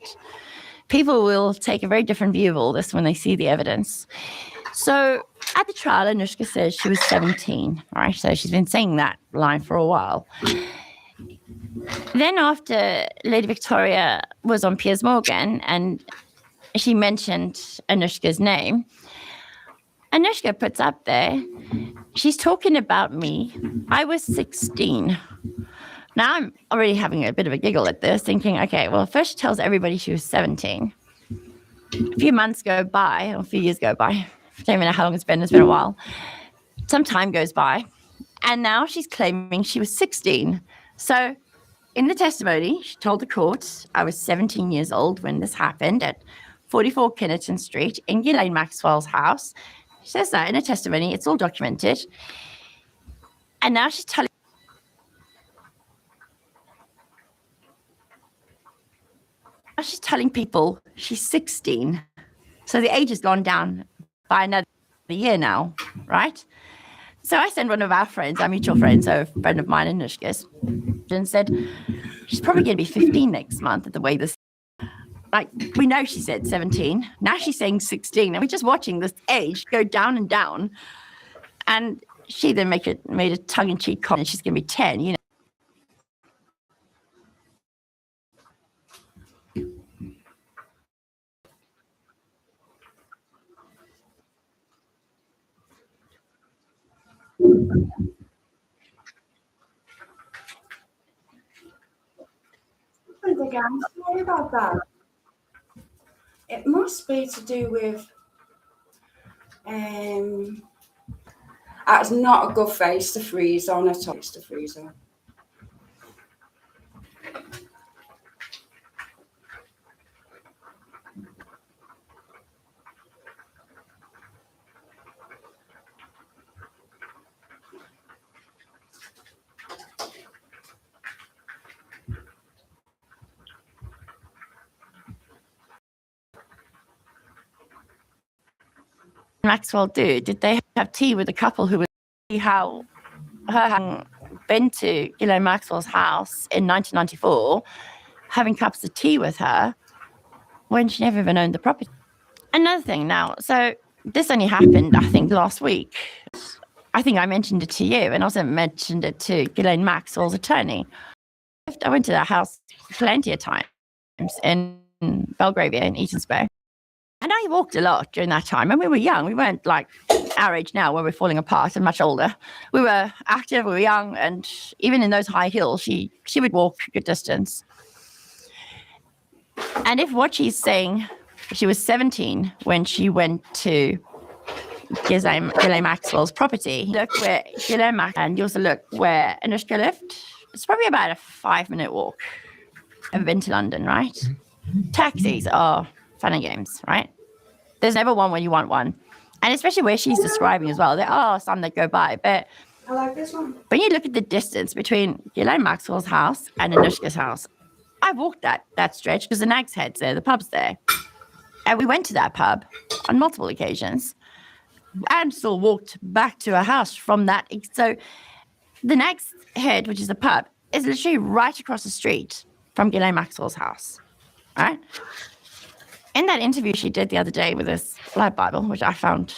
people will take a very different view of all this when they see the evidence. So at the trial, Anushka says she was 17, right? So she's been saying that line for a while. Then after Lady Victoria was on Piers Morgan and she mentioned Anushka's name, Anushka puts up there, she's talking about me. I was 16. Now I'm already having a bit of a giggle at this, thinking, okay, well, first she tells everybody she was 17. A few months go by, or a few years go by. I don't even know how long it's been a while. Some time goes by, and now she's claiming she was 16. So in the testimony, she told the court, I was 17 years old when this happened at 44 Kinnerton Street in Ghislaine Maxwell's house. She says that in a testimony. It's all documented. And now she's telling people she's 16. So the age has gone down by another year now, right? So I sent one of our friends, our mutual friends, so a friend of mine, Anushka's, and said, she's probably going to be 15 next month at the way this, like, we know she said 17. Now she's saying 16. And we're just watching this age go down and down. And she then made a tongue-in-cheek comment, she's going to be 10, again. Sorry about that. It must be to do with. That's not a good face to freeze on at all. To freeze on. Maxwell do? Did they have tea with a couple who was how her having been to Ghislaine Maxwell's house in 1994, having cups of tea with her when she never even owned the property? Another thing now, so this only happened, I think, last week. I think I mentioned it to you and also mentioned it to Ghislaine Maxwell's attorney. I went to that house plenty of times in Belgravia in Eatonsbury. And I walked a lot during that time. And we were young. We weren't like our age now where we're falling apart and much older. We were active, we were young. And even in those high hills, she would walk a good distance. And if what she's saying, she was 17 when she went to Ghislaine Maxwell's property. Look where Ghislaine Maxwell, and you also look where Anushka lived. It's probably about a 5-minute walk. I've been to London, right? Taxis are fun and games, right? There's never one when you want one. And especially where she's describing as well, there are some that go by. But I like this one. when you look at the distance between Ghislaine Maxwell's house and Anushka's house, I walked that stretch because the Nag's Head's there, the pub's there. And we went to that pub on multiple occasions and still walked back to her house from that. So the Nag's Head, which is the pub, is literally right across the street from Ghislaine Maxwell's house, right? In that interview she did the other day with this Live Bible, which I found,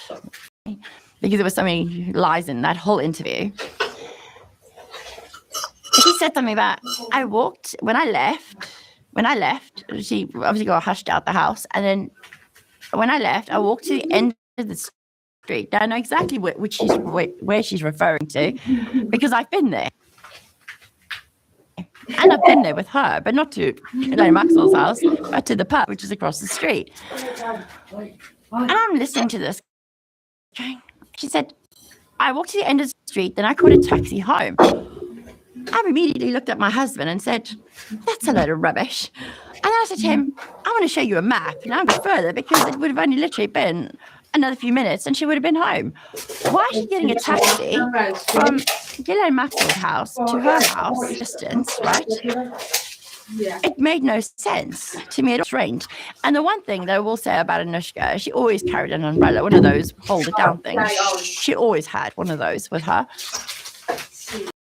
because there were so many lies in that whole interview, she said something about, when I left, she obviously got hushed out the house. And then when I left, I walked to the end of the street. Now I know exactly where she's referring to because I've been there. And I've been there with her, but not to Ghislaine Maxwell's house, but to the pub, which is across the street. And I'm listening to this. She said, I walked to the end of the street, then I caught a taxi home. I immediately looked at my husband and said, that's a load of rubbish. And I said to him, I want to show you a map. And I'll go further because it would have only literally been another few minutes and she would have been home. Why is she getting a taxi from Ghislaine Maxwell's house to her house distance, right? It made no sense to me. It was strange. And the one thing that I will say about Anushka, she always carried an umbrella, one of those hold it down things. She always had one of those with her.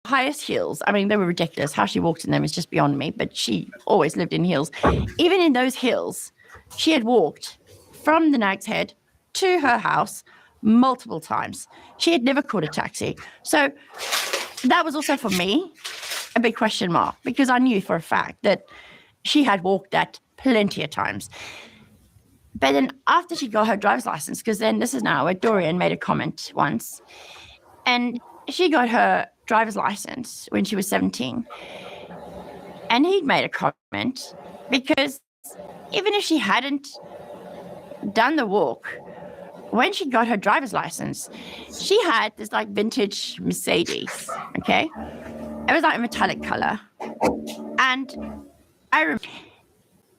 Highest heels. I mean, they were ridiculous. How she walked in them is just beyond me, but she always lived in heels. Even in those heels, she had walked from the Nag's Head to her house multiple times. She had never caught a taxi. So that was also for me a big question mark because I knew for a fact that she had walked that plenty of times. But then after she got her driver's license, because then this is now where Dorian made a comment once, and she got her driver's license when she was 17. And he'd made a comment because even if she hadn't done the walk, when she got her driver's license, she had this like vintage Mercedes, okay? It was like a metallic color. And I remember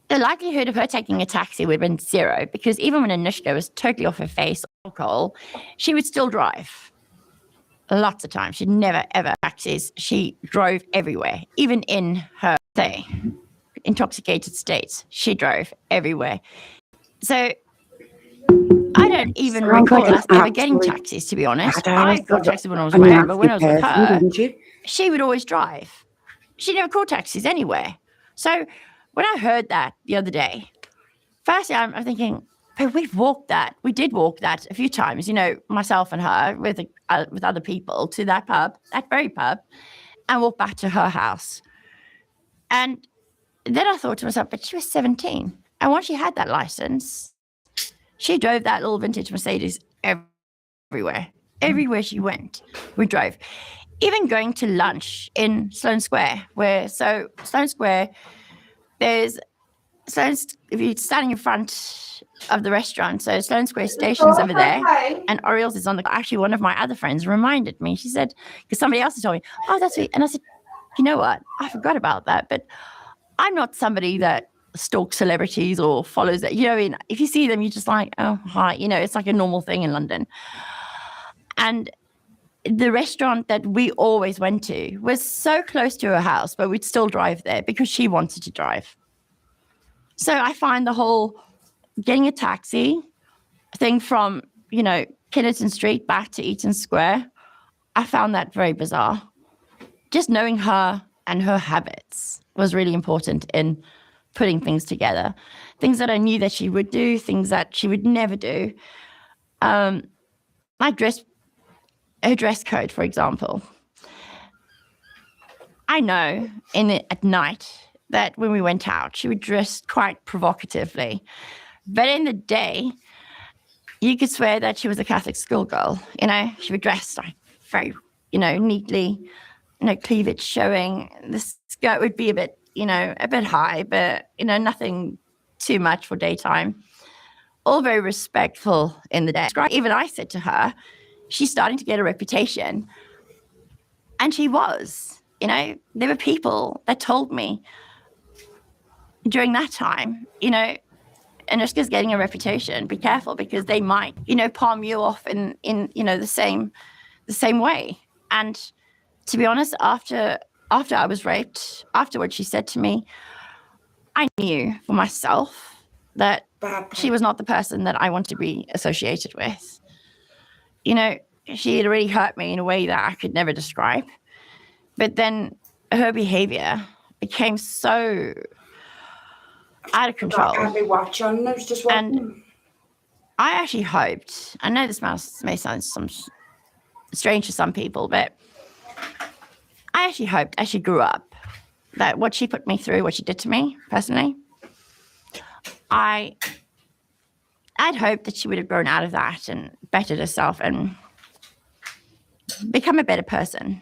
the likelihood of her taking a taxi would have been zero because even when Anushka was totally off her face, alcohol, she would still drive. Lots of times. She'd never, ever taxis. She drove everywhere, even in her, say, intoxicated states. She drove everywhere. So I don't even recall us ever getting taxis, to be honest. I got taxis when I was married, but when I was with her, she would always drive. She never called taxis anywhere. So when I heard that the other day, firstly, I'm thinking, but we did walk that a few times, you know, myself and her with other people to that pub, that very pub, and walk back to her house. And then I thought to myself, but she was 17. And once she had that license, she drove that little vintage Mercedes everywhere. Everywhere she went, we drove. Even going to lunch in Sloane Square, Sloane Square there's Sloane's, if you're standing in front of the restaurant, so Sloane Square Station's over there, and Orioles is on the. Actually, one of my other friends reminded me. She said, because somebody else had told me, oh, that's sweet. And I said, you know what? I forgot about that. But I'm not somebody that stalks celebrities or follows that. You know, if you see them, you're just like, oh, hi. You know, it's like a normal thing in London. And the restaurant that we always went to was so close to her house, but we'd still drive there because she wanted to drive. So I find the whole getting a taxi thing from, you know, Kennington Street back to Eaton Square, I found that very bizarre. Just knowing her and her habits was really important in putting things together. Things that I knew that she would do, things that she would never do. Her dress code, for example. I know at night that when we went out, she would dress quite provocatively. But in the day, you could swear that she was a Catholic schoolgirl. You know, she would dress like very, you know, neatly, you know, cleavage showing. The skirt would be a bit high, but, you know, nothing too much for daytime. All very respectful in the day. Even I said to her, she's starting to get a reputation. And she was, you know, there were people that told me during that time, you know, Anushka's getting a reputation. Be careful because they might, you know, palm you off in you know, the same way. And to be honest, after I was raped, after what she said to me, I knew for myself that she was not the person that I wanted to be associated with. You know, she had already hurt me in a way that I could never describe. But then her behavior became so out of control. Can't be watching. I was just watching. And I actually hoped, I know this may sound strange to some people, but I actually hoped as she grew up that what she put me through, what she did to me personally, I'd hoped that she would have grown out of that and bettered herself and become a better person.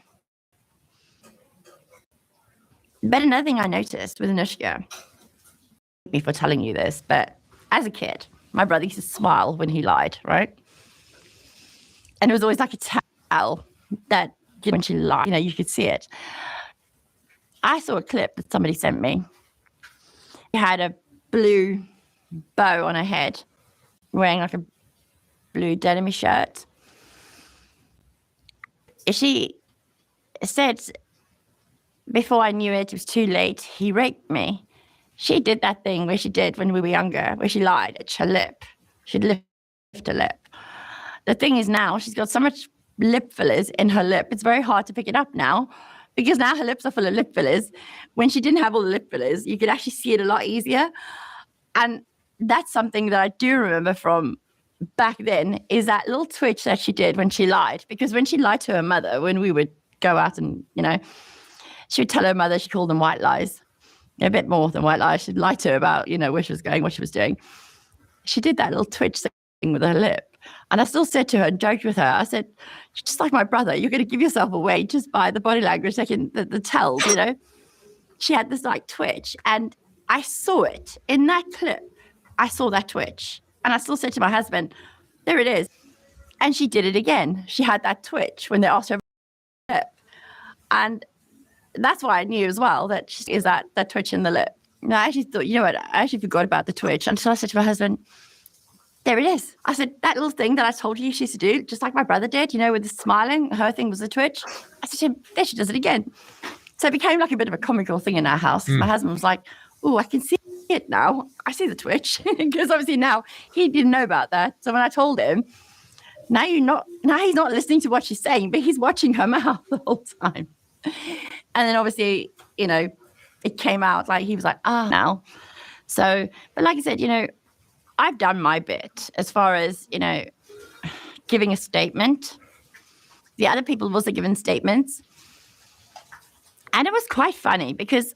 But another thing I noticed with Anushka, me for telling you this, but as a kid, my brother used to smile when he lied, right? And it was always like a tell that when she lied, you know, you could see it. I saw a clip that somebody sent me. She had a blue bow on her head, wearing like a blue denim shirt. She said, before I knew it was too late, he raped me. She did that thing where she did when we were younger, where she lied. It's her lip. She'd lift her lip. The thing is now, she's got so much lip fillers in her lip. It's very hard to pick it up now because now her lips are full of lip fillers. When she didn't have all the lip fillers, you could actually see it a lot easier. And that's something that I do remember from back then is that little twitch that she did when she lied. Because when she lied to her mother, when we would go out and, you know, she would tell her mother, she called them white lies. A bit more than white lies. She'd lie to her about, you know, where she was going, what she was doing. She did that little twitch thing with her lip. And I still said to her and joked with her, I said, you're just like my brother. You're going to give yourself away just by the body language, taking the tells, you know. She had this like twitch. And I saw it in that clip. I saw that twitch. And I still said to my husband, there it is. And she did it again. She had that twitch when they asked her about her lip. And that's why I knew as well that she is that twitch in the lip. And I actually thought, you know what, I actually forgot about the twitch. And so I said to my husband, there it is. I said, that little thing that I told you she used to do, just like my brother did, you know, with the smiling, her thing was the twitch. I said to him, there she does it again. So it became like a bit of a comical thing in our house. My husband was like, oh, I can see it now. I see the twitch. Because obviously now he didn't know about that. So when I told him, now he's not listening to what she's saying, but he's watching her mouth the whole time. And then obviously, you know, it came out like he was like, now. So, but like I said, you know, I've done my bit as far as, you know, giving a statement. The other people have also given statements. And it was quite funny because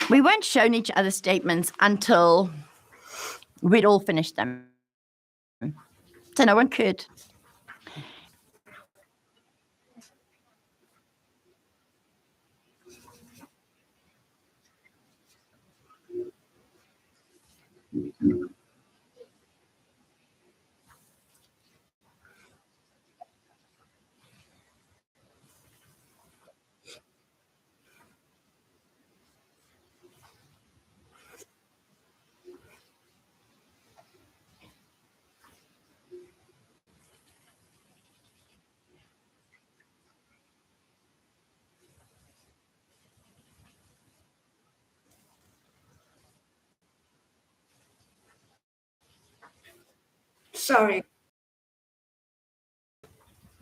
we weren't shown each other's statements until we'd all finished them. So no one could. Sorry.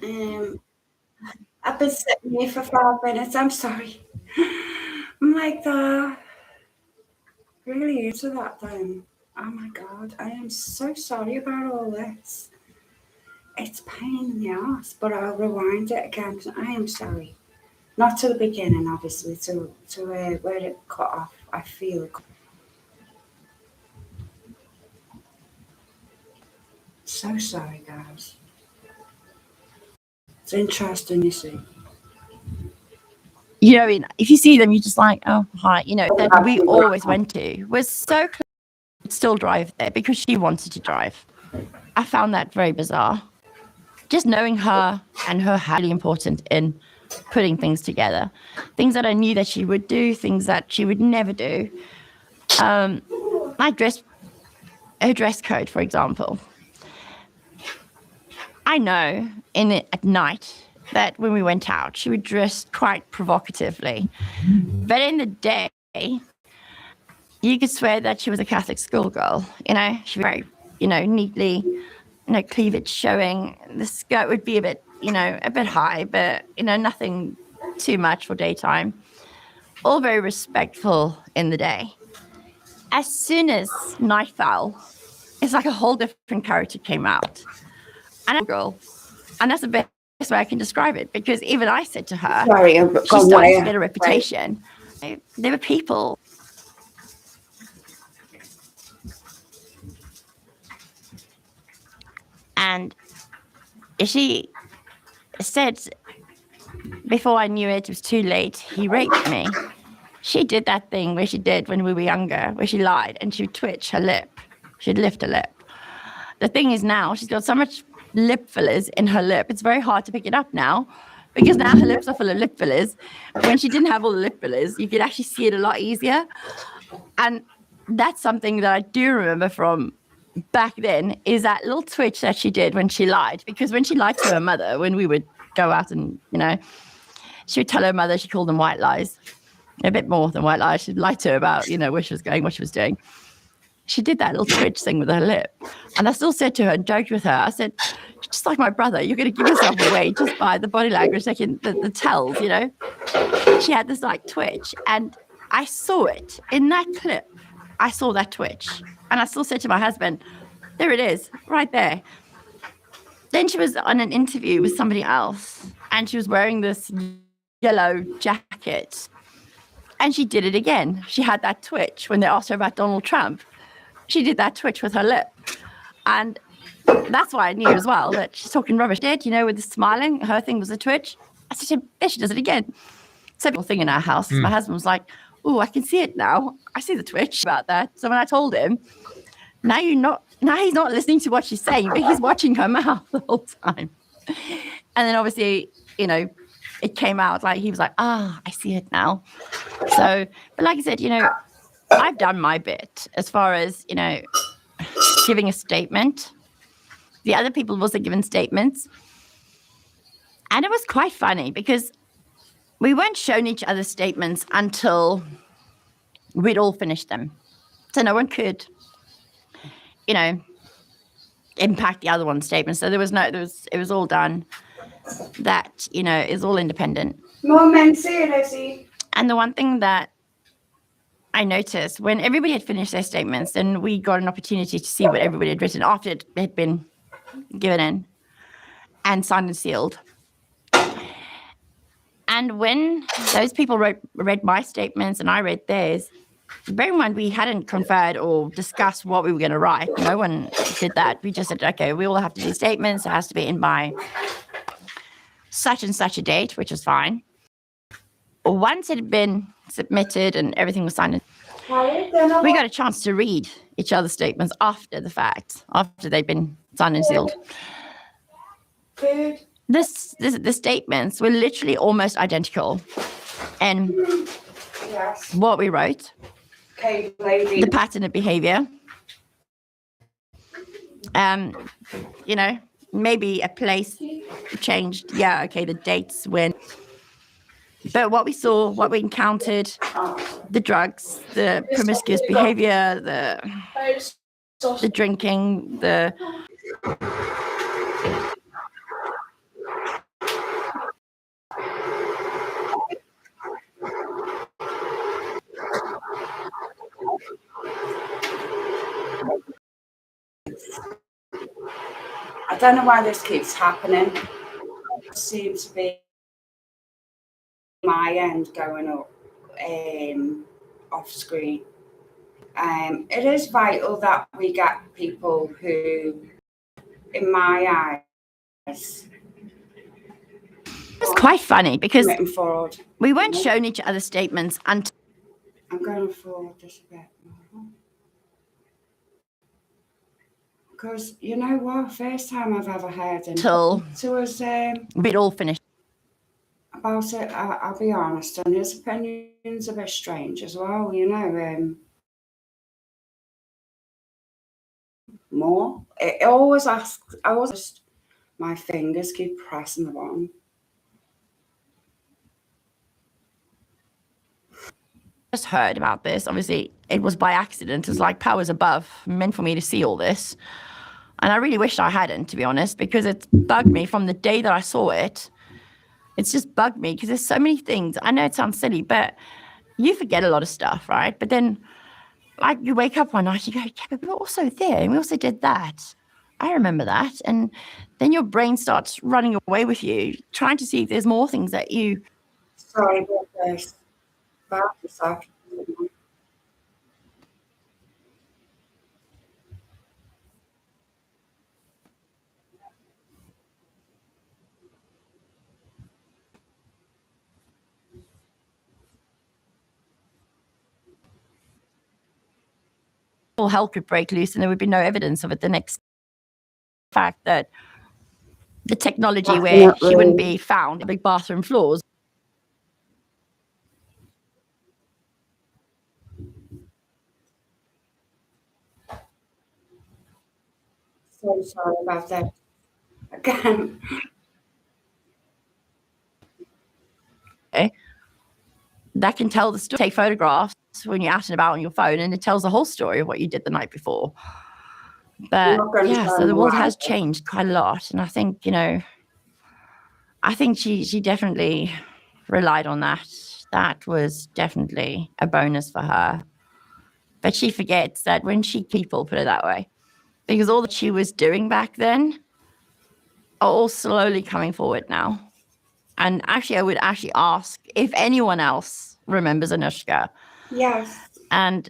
I've been sitting here for 5 minutes. I'm sorry. I'm like that. Really into that then. Oh my God. I am so sorry about all this. It's a pain in the ass, but I'll rewind it again. I am sorry. Not to the beginning, obviously, to where it cut off. I feel it. So sorry, guys. It's interesting, you see. You know, if you see them, you're just like, oh, hi. You know, that we always went to was so close to still drive there because she wanted to drive. I found that very bizarre. Just knowing her and her highly important in putting things together. Things that I knew that she would do, things that she would never do. Her dress code, for example. I know at night that when we went out, she would dress quite provocatively. But in the day, you could swear that she was a Catholic schoolgirl. You know, she was very, neatly, cleavage showing. The skirt would be a bit high, but, nothing too much for daytime. All very respectful in the day. As soon as night fell, it's like a whole different character came out. And that's the best way I can describe it, because even I said to her, Sorry, she started to get a reputation. Right. There were people. And she said, before I knew it was too late, he raped me. She did that thing where she did when we were younger, where she lied and she would twitch her lip. She'd lift her lip. The thing is now, she's got so much lip fillers in her lip. It's very hard to pick it up now, because now her lips are full of lip fillers. When she didn't have all the lip fillers, you could actually see it a lot easier. And that's something that I do remember from back then, is that little twitch that she did when she lied. Because when she lied to her mother, when we would go out and, she would tell her mother, she called them white lies. A bit more than white lies. She'd lie to her about, where she was going, what she was doing. She did that little twitch thing with her lip. And I still said to her and joked with her, I said, just like my brother, you're going to give yourself away just by the body language, like the tells, She had this like twitch, and I saw it in that clip. I saw that twitch, and I still said to my husband, there it is, right there. Then she was on an interview with somebody else, and she was wearing this yellow jacket, and she did it again. She had that twitch when they asked her about Donald Trump. She did that twitch with her lip. And that's why I knew as well that she's talking rubbish. With the smiling, her thing was a twitch. I said, there she does it again. Same thing in our house. My husband was like, oh, I can see it now. I see the twitch about that. So when I told him, now he's not listening to what she's saying, but he's watching her mouth the whole time. And then obviously, it came out like, he was like, I see it now. So, but like I said, I've done my bit as far as, giving a statement. The other people have also given statements. And it was quite funny because we weren't shown each other's statements until we'd all finished them. So no one could, impact the other one's statement. So it was all done. That, is all independent. And the one thing that I noticed, when everybody had finished their statements, then we got an opportunity to see what everybody had written after it had been given in and signed and sealed. And when those people read my statements and I read theirs, bear in mind we hadn't conferred or discussed what we were going to write. No one did that. We just said, okay, we all have to do statements. It has to be in by such and such a date, which was fine. Once it had been submitted and everything was signed, we got a chance to read each other's statements after the fact, after they'd been signed and sealed. The statements were literally almost identical. And what we wrote, the pattern of behavior, maybe a place changed. Yeah, okay, the dates when. But what we saw, what we encountered, the drugs, the promiscuous behavior, the drinking, I don't know why this keeps happening. It seems to be my end going up off screen. It is vital that we get people who, in my eyes, It's quite funny because committing fraud. we weren't shown each other's statements until I'm going to forward this a bit more. Because you know what? First time I've ever heard him to us we'd all finished. about it. I'll be honest, and his opinion's a bit strange as well. You know, more. It always asks. I always just, my fingers keep pressing the button. Just heard about this. Obviously, it was by accident. It was like powers above meant for me to see all this. And I really wish I hadn't, to be honest, because it's bugged me from the day that I saw it. It's just bugged me because there's so many things. I know it sounds silly, but you forget a lot of stuff, right? But then, like, you wake up one night, you go, yeah, but we were also there and we also did that. I remember that. And then your brain starts running away with you, trying to see if there's more things that you... Sorry about this. Back a second. all hell could break loose and there would be no evidence of it. The next fact that the technology where she wouldn't be found, big bathroom floors. So sorry about that. Again. Okay. That can tell the story. Take photographs when you're out and about on your phone, and it tells the whole story of what you did the night before. But yeah, so the world has changed quite a lot, and I think, you know, I think she definitely relied on that. That was definitely a bonus for her. But she forgets that when people put it that way, because all that she was doing back then are all slowly coming forward now. And actually, I would actually ask if anyone else remembers Anushka. Yes. And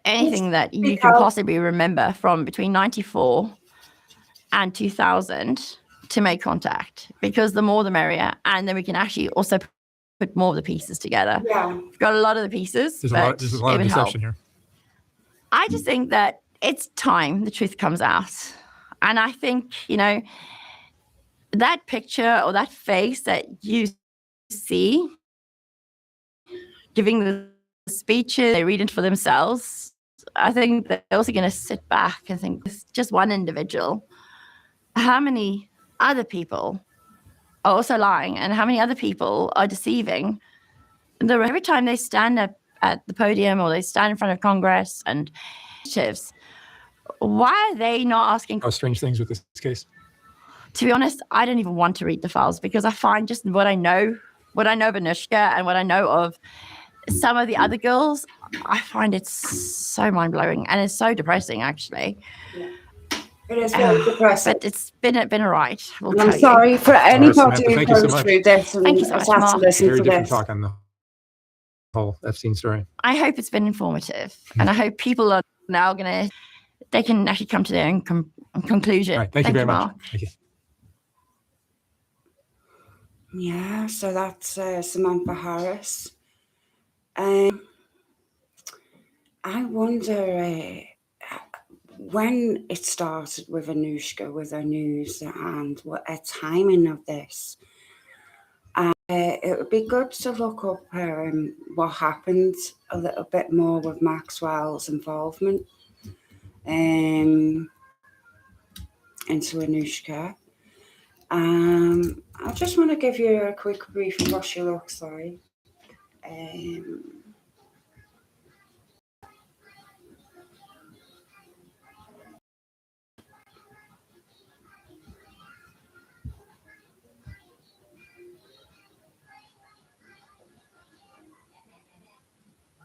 anything that you can possibly remember from between 94 and 2000 to make contact, because the more the merrier. And then we can actually also put more of the pieces together. Yeah. We've got a lot of the pieces. There's a lot of deception here. I just think that it's time the truth comes out. And I think, you know, that picture or that face that you see giving the speeches, they read it for themselves. I think they're also going to sit back and think, it's just one individual. How many other people are also lying, and how many other people are deceiving? And every time they stand up at the podium or they stand in front of Congress and why are they not asking? Strange things with this case. To be honest, I don't even want to read the files, because I find just what I know of Anushka and what I know of some of the other girls, I find it so mind-blowing, and it's so depressing, actually. Yeah. It is very depressing. But it's been a ride. I'm sorry for anybody who goes through this and has has had to listen Very to different this. talk on the whole Epstein story. I hope it's been informative, and I hope people are now they can actually come to their own conclusion. All right, thank you very Mark. much. Thank you. Yeah, so that's Samantha Harris. I wonder when it started with Anushka, with her news, and what a timing of this. It would be good to look up what happened a little bit more with Maxwell's involvement into Anushka. I just want to give you a quick brief of what she looks like.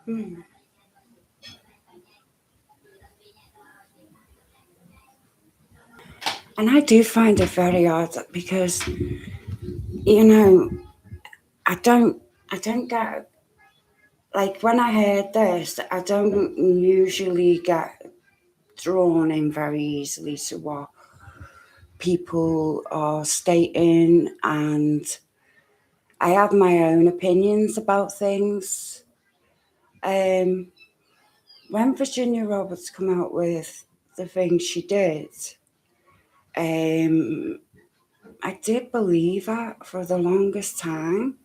And I do find it very odd because, you know, I don't get, like, when I heard this, I don't usually get drawn in very easily to what people are stating, and I have my own opinions about things. When Virginia Roberts come out with the thing she did, I did believe her for the longest time,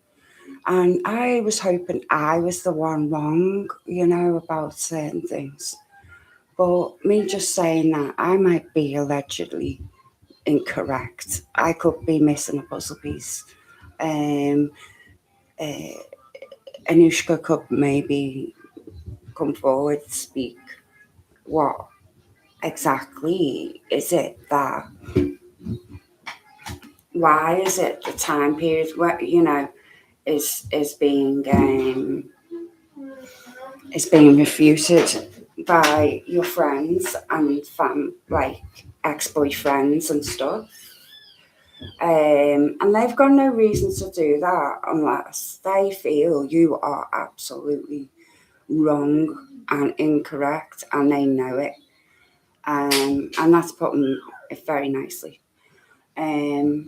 and I was hoping I was the one wrong, you know, about certain things. But me just saying that, I might be allegedly incorrect. I could be missing a puzzle piece. Anushka could maybe come forward, speak. What exactly is it that? Why is it the time period where, you know, is being refuted by your friends and like ex-boyfriends and stuff? And they've got no reason to do that unless they feel you are absolutely wrong and incorrect, and they know it. And that's putting it very nicely. I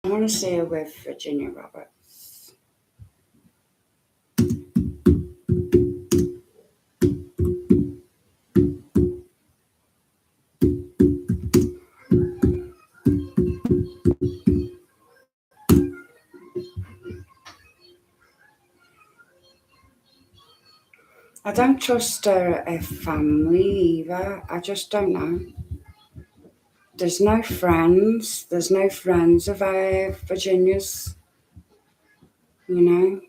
want to see her with Virginia Roberts. I don't trust her family either. I just don't know. There's no friends. There's no friends of Virginia's, you know.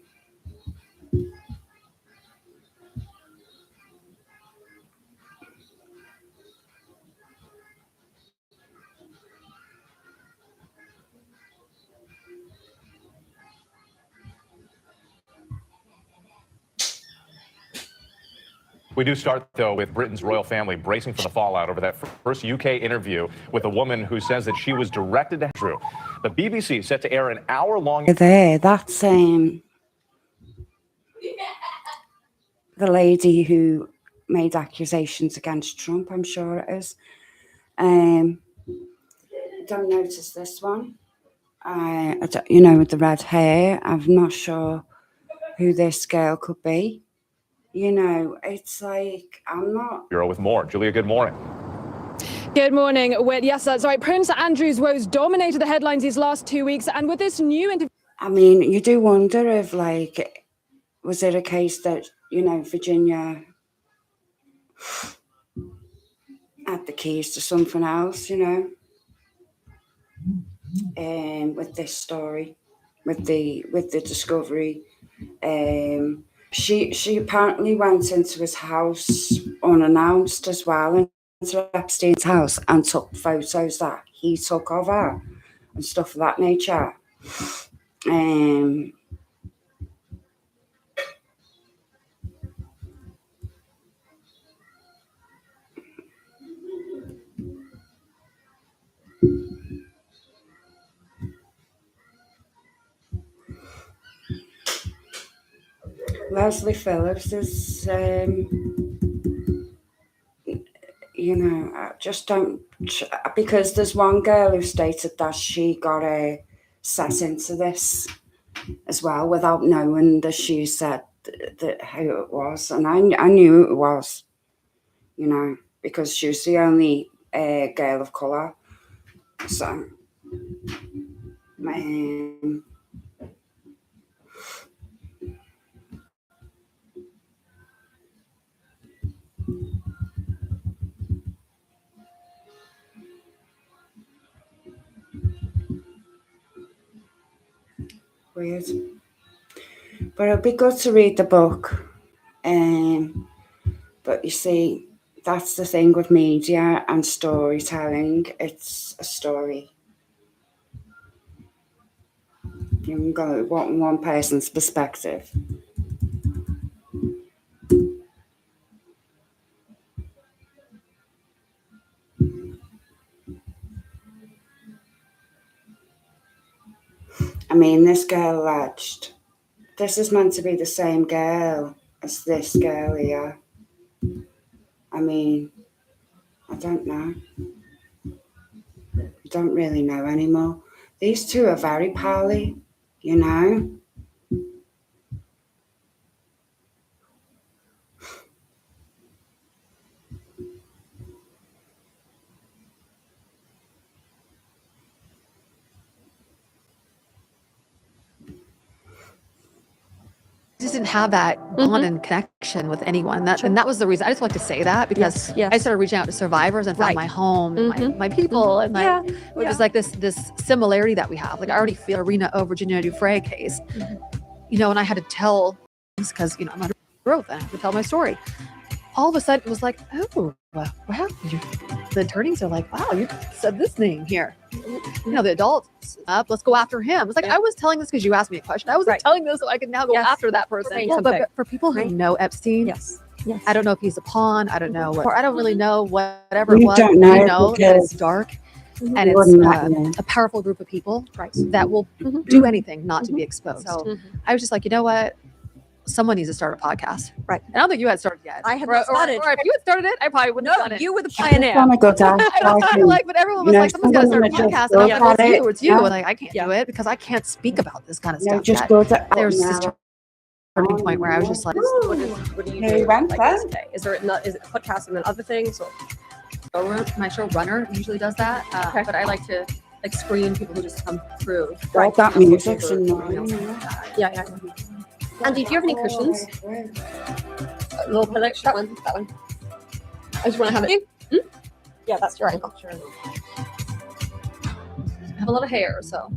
We do start, though, with Britain's royal family bracing for the fallout over that first UK interview with a woman who says that she was directed to Drew. The BBC set to air an hour-long... There, that's the lady who made accusations against Trump, I'm sure it is. Don't notice this one. I don't, you know, with the red hair, I'm not sure who this girl could be. You know, it's like, I'm not... Bureau with more. Julia, good morning. Good morning. Yes, that's right. Prince Andrew's woes dominated the headlines these last 2 weeks, and with this new interview... I mean, you do wonder if, like, was it a case that, you know, Virginia had the keys to something else, you know, with this story, with the discovery. She apparently went into his house unannounced as well, into Epstein's house, and took photos that he took of her and stuff of that nature. Leslie Phillips is, you know, I just don't, because there's one girl who stated that she got set into this as well without knowing that she said that who it was, and I knew who it was, you know, because she was the only girl of colour. So, weird. But it'll be good to read the book. But you see, that's the thing with media and storytelling. It's a story. You can go one person's perspective. I mean, this girl alleged. This is meant to be the same girl as this girl here. I mean, I don't know. I don't really know anymore. These two are very pally, you know. Just didn't have that bond and connection with anyone. And that was the reason. I just like to say that because I started reaching out to survivors and found my home and my people. And it was like this similarity that we have. Like I already feel Arena O. Virginia Dufresne case, you know, and I had to tell because, you know, I'm under growth and I have to tell my story. All of a sudden it was like, oh, wow. The attorneys are like, wow, you said this name here. You know, the adults let's go after him. It's like, I was telling this because you asked me a question. I wasn't telling this so I could now go after that person. But for people who know Epstein, I don't know if he's a pawn. I don't know I don't really know whatever it was. Don't know, you know that it's dark and it's a powerful group of people that will do anything not to be exposed. So I was just like, you know what? Someone needs to start a podcast. Right. I don't think you had started yet. I had not started. Or if you had started it, I probably wouldn't have done it. You were the pioneer. I feel like, but everyone was like, someone's got to start a podcast. And I was like, it's you. And like, I can't do it because I can't speak about this kind of stuff. There's this turning point where I was just like, what do you do? Like today? Is it a podcast and then other things? Or my showrunner usually does that. But I like to like screen people who just come through. Right. That music. Yeah. Andy, do you have any cushions? A little pillow. That one. I just want to have it. Yeah, that's your ankle. Sure. I have a lot of hair, so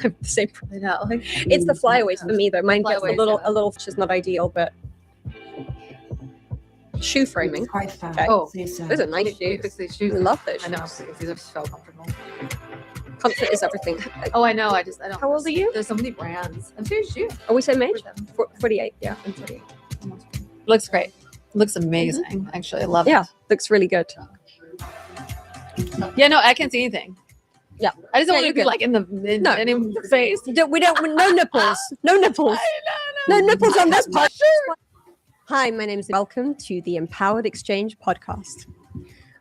I'm the same. I know. It's the flyaways for me, though. Mine gets a little, which is not ideal, but shoe framing. Okay. Oh, those are nice shoes. Fix these shoes. I love those. I know. These are so comfortable. Comfort is everything. Oh, I know. I don't. How old are you? There's so many brands. I'm 32. Are we same age? 48. Yeah, I'm 48. Looks great. Looks amazing. Actually, I love it. Yeah, looks really good. Yeah, no, I can't see anything. Yeah, I just don't want to be like in the face. We don't. No nipples. No nipples. No nipples on this part. Hi, my name is. Welcome to the Empowered Exchange podcast.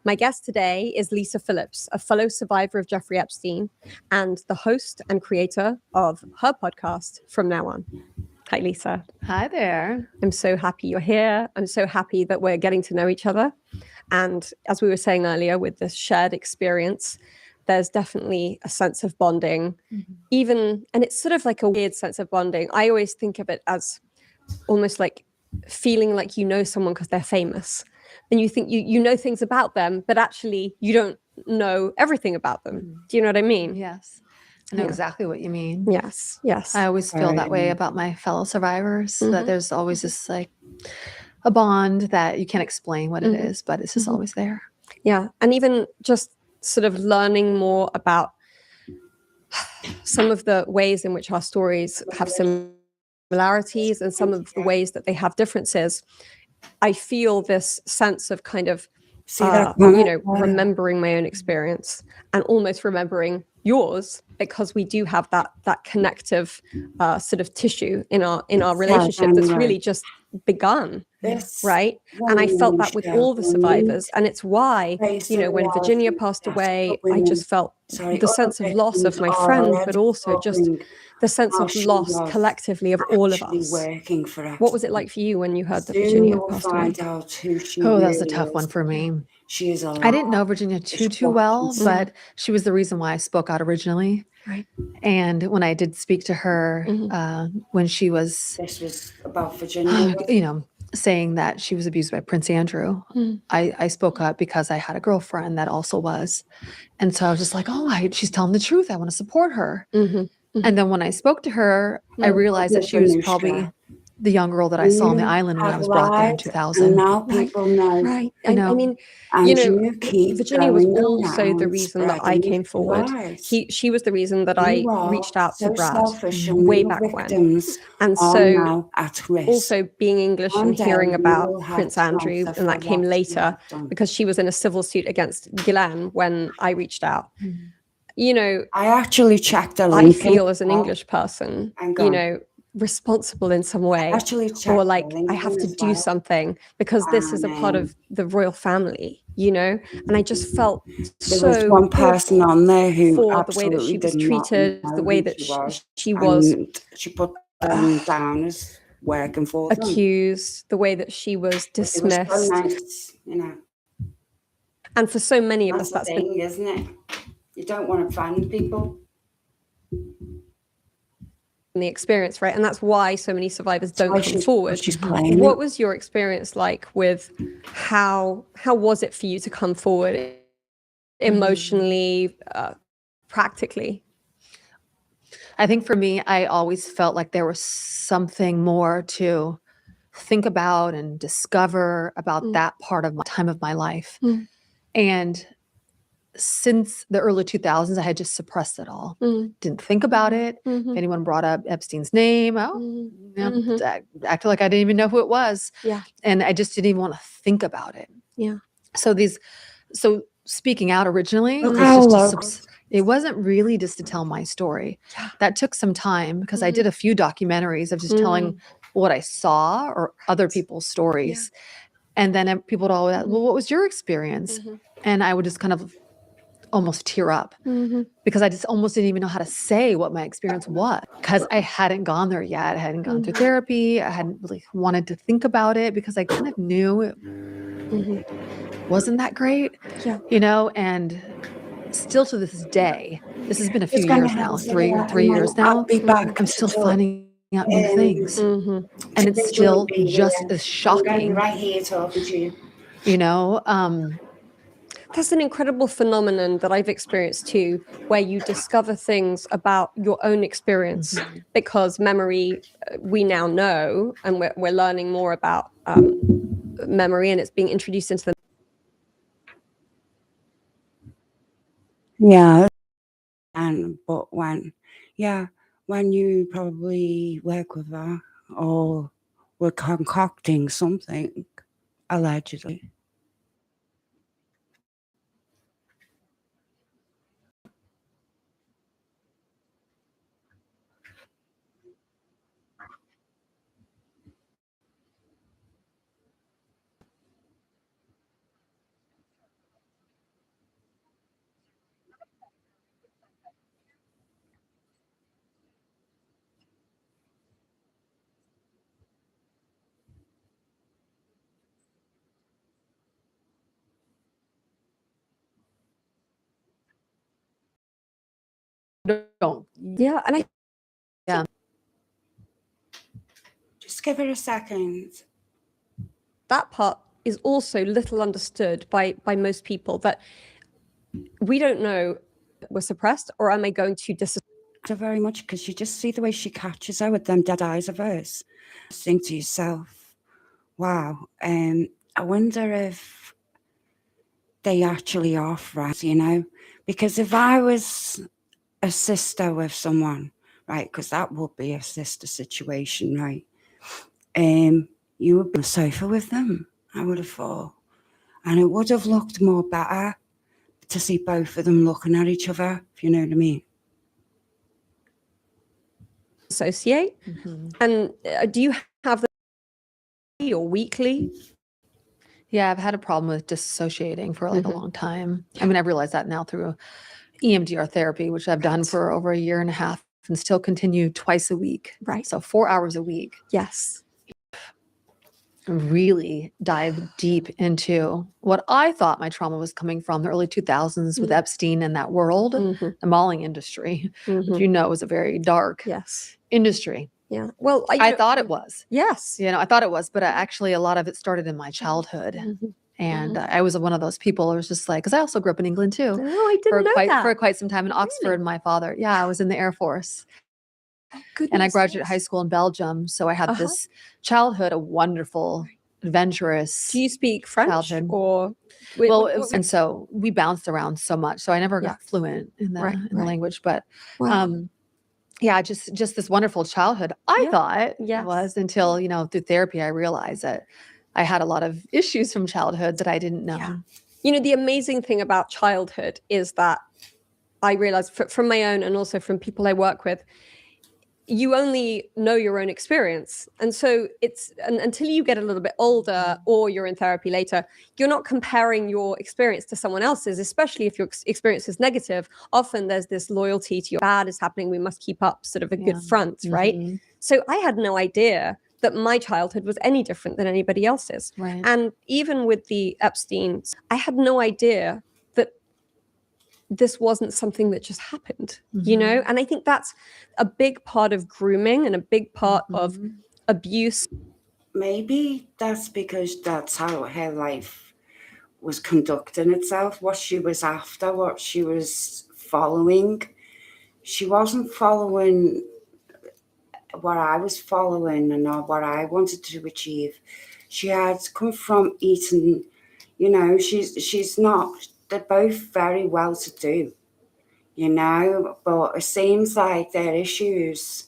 My guest today is Lisa Phillips, a fellow survivor of Jeffrey Epstein and the host and creator of her podcast, From Now On. Hi, Lisa. Hi there. I'm so happy you're here. I'm so happy that we're getting to know each other. And as we were saying earlier, with this shared experience, there's definitely a sense of bonding, and it's sort of like a weird sense of bonding. I always think of it as almost like feeling like you know someone because they're famous. And you think you know things about them, but actually you don't know everything about them. Do you know what I mean? Yes. I know exactly what you mean. Yes. I always feel that way about my fellow survivors, that there's always this like a bond that you can't explain what it is, but it's just always there. Yeah. And even just sort of learning more about some of the ways in which our stories have similarities and some of the ways that they have differences. I feel this sense of kind of, remembering my own experience and almost remembering yours, because we do have that connective sort of tissue in our relationship that's really just begun, right? And I felt that with all the survivors, and it's why, when Virginia passed away, I just felt the sense of loss of my friend, but also just the sense of loss collectively of all of us. What was it like for you when you heard that Virginia passed away? Oh, that's a tough one for me. I didn't know Virginia too well, but she was the reason why I spoke out originally. Right. And when I did speak to her, when she was, this was about Virginia, saying that she was abused by Prince Andrew, I spoke up because I had a girlfriend that also was. And so I was just like, she's telling the truth. I want to support her. And then when I spoke to her, I realized that she was probably the young girl that I saw on the island when I was brought there in 2000. And now people know. Right. You know, I mean, And you know, you keep Virginia was going also around the reason that I spreading came forward. lies. She was the reason that I You are reached out to so Brad selfish, and way your back when. victims And are so now at risk. also being English One and day hearing you about will have Prince to Andrew, answer and that for came what you later have done. because she was in a civil suit against Ghislaine when I reached out. You know, I actually checked a I link. feel as an English person, Hang you on. know, responsible in some way, Actually checked or the like I LinkedIn have to as do well. something because this is a part of the royal family, you know. And I just felt There was so one person awful on there who for the way that she absolutely was did not treated, know the way who that she and was she put them down as working for them. accused, the way that she was It was so dismissed. nice, you know. And for so many of us, That's the thing, isn't it? You don't want to offend people. the experience, right? And that's why so many survivors don't come forward. She's playing What it. was your experience like with how was it for you to come forward emotionally, practically? I think for me, I always felt like there was something more to think about and discover about that part of my time of my life. And since the early 2000s, I had just suppressed it all. Didn't think about it. If anyone brought up Epstein's name, acted like I didn't even know who it was. Yeah. And I just didn't even want to think about it. Yeah. So speaking out originally, it wasn't really just to tell my story. That took some time because I did a few documentaries of just telling what I saw or other people's stories. And then people would always ask, well, what was your experience? And I would just kind of almost tear up because I just almost didn't even know how to say what my experience was because I hadn't gone there yet. I hadn't gone through therapy. I hadn't really wanted to think about it because I kind of knew it wasn't that great, you know, and still to this day, this has been a few years now, three years now, I'm still finding out new things. And it's still just as shocking, right here talking to you. you know, That's an incredible phenomenon that I've experienced too, where you discover things about your own experience because memory, we now know, and we're learning more about memory, and it's being introduced into the. Yeah. But when you probably work with her or were concocting something, allegedly. don't. Yeah, and Just give her a second. that part is also little understood by most people, that we don't know we're suppressed, or am I going to Her very much because you just see the way she catches her with them dead eyes of hers. Think to yourself, wow, I wonder if they actually are friends, you know? Because if I was a sister with someone, right, because that would be a sister situation, right? You would be on the sofa with them, I would have thought. And it would have looked more better to see both of them looking at each other, if you know what I mean. associate? And do you have the or weekly? Yeah, I've had a problem with disassociating for like a long time. I mean, I've realized that now through EMDR therapy, which I've done for over a year and a half and still continue twice a week. Right. So 4 hours a week. Yes. Really dive deep into what I thought my trauma was coming from the early 2000s with Epstein and that world, the mauling industry, which you know is a very dark industry. Yeah. Well, I thought it was. Yes. You know, I thought it was, but actually a lot of it started in my childhood. And I was one of those people who was just like, because I also grew up in England too. Oh, I didn't know that. For quite some time in Oxford, my father, I was in the Air Force. and I graduated high school in Belgium. So I had this childhood, a wonderful, adventurous. Do you speak French childhood. or? Well, and so we bounced around so much. So I never got fluent in the the language, but yeah, just this wonderful childhood. I thought it was until, you know, through therapy, I realized that I had a lot of issues from childhood that I didn't know. Yeah. You know, the amazing thing about childhood is that I realized from my own and also from people I work with, you only know your own experience. And so it's until you get a little bit older or you're in therapy later, you're not comparing your experience to someone else's, especially if your experience is negative. Often there's this loyalty to your bad is happening. We must keep up sort of a good front, right? So I had no idea that my childhood was any different than anybody else's. Right. And even with the Epstein, I had no idea that this wasn't something that just happened, you know? And I think that's a big part of grooming and a big part of abuse. Maybe that's because that's how her life was conducting itself, what she was after, what she was following. She wasn't following what I was following and what I wanted to achieve. She had come from eating, you know, she's not, they're both very well to do, you know, but it seems like their issues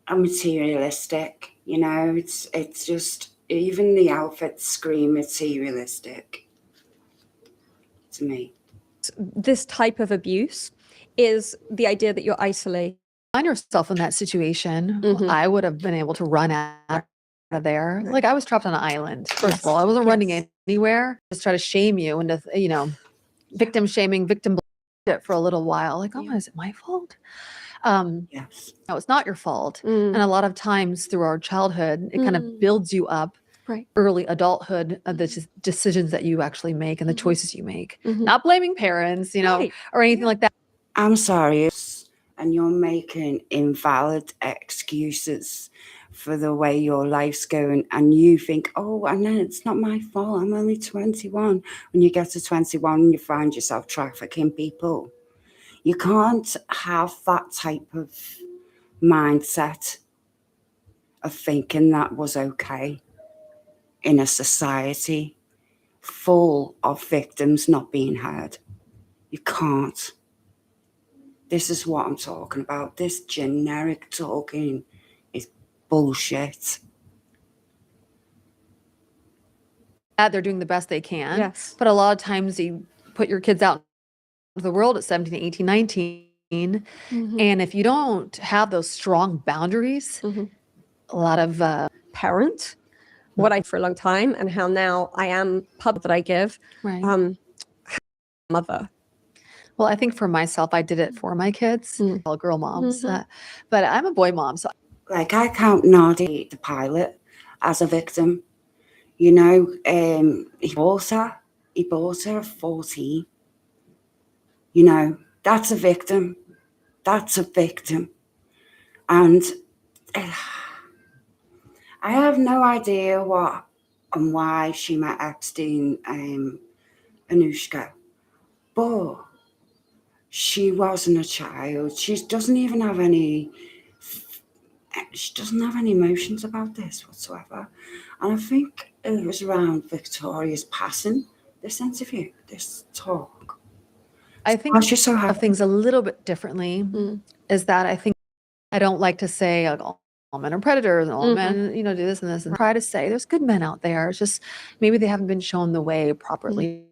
are materialistic, you know, it's just, even the outfits scream materialistic to me. This type of abuse is the idea that you're isolated. Find yourself in that situation, I would have been able to run out of there. Like I was trapped on an island. First of all, I wasn't running anywhere. Just try to shame you into, you know, victim shaming, victim bullshit for a little while. Like, oh, is it my fault? Yes. No, it's not your fault. And a lot of times through our childhood, it kind of builds you up. Early adulthood, the decisions that you actually make and the choices you make. Not blaming parents, you know, or anything like that. I'm sorry. And you're making invalid excuses for the way your life's going, and you think, oh, and then it's not my fault, I'm only 21. When you get to 21, you find yourself trafficking people. You can't have that type of mindset of thinking that was okay in a society full of victims not being heard. You can't. This is what I'm talking about. This generic talking is bullshit. They're doing the best they can. But a lot of times you put your kids out into the world at 17, 18, 19. And if you don't have those strong boundaries, a lot of parent, what I for a long time and how now I am public that I give, mother. Well, I think for myself, I did it for my kids, all girl moms, but I'm a boy mom. So like I count Nardi, the pilot, as a victim. You know, he bought her at 14. You know, that's a victim. That's a victim. And I have no idea what and why she met Epstein, Anushka, but she wasn't a child. She doesn't have any emotions about this whatsoever. And I think it was around Victoria's passing, this interview, this talk. I think of things a little bit differently is that I think I don't like to say all men are predators and all men, you know, do this and this, and try to say there's good men out there. It's just maybe they haven't been shown the way properly.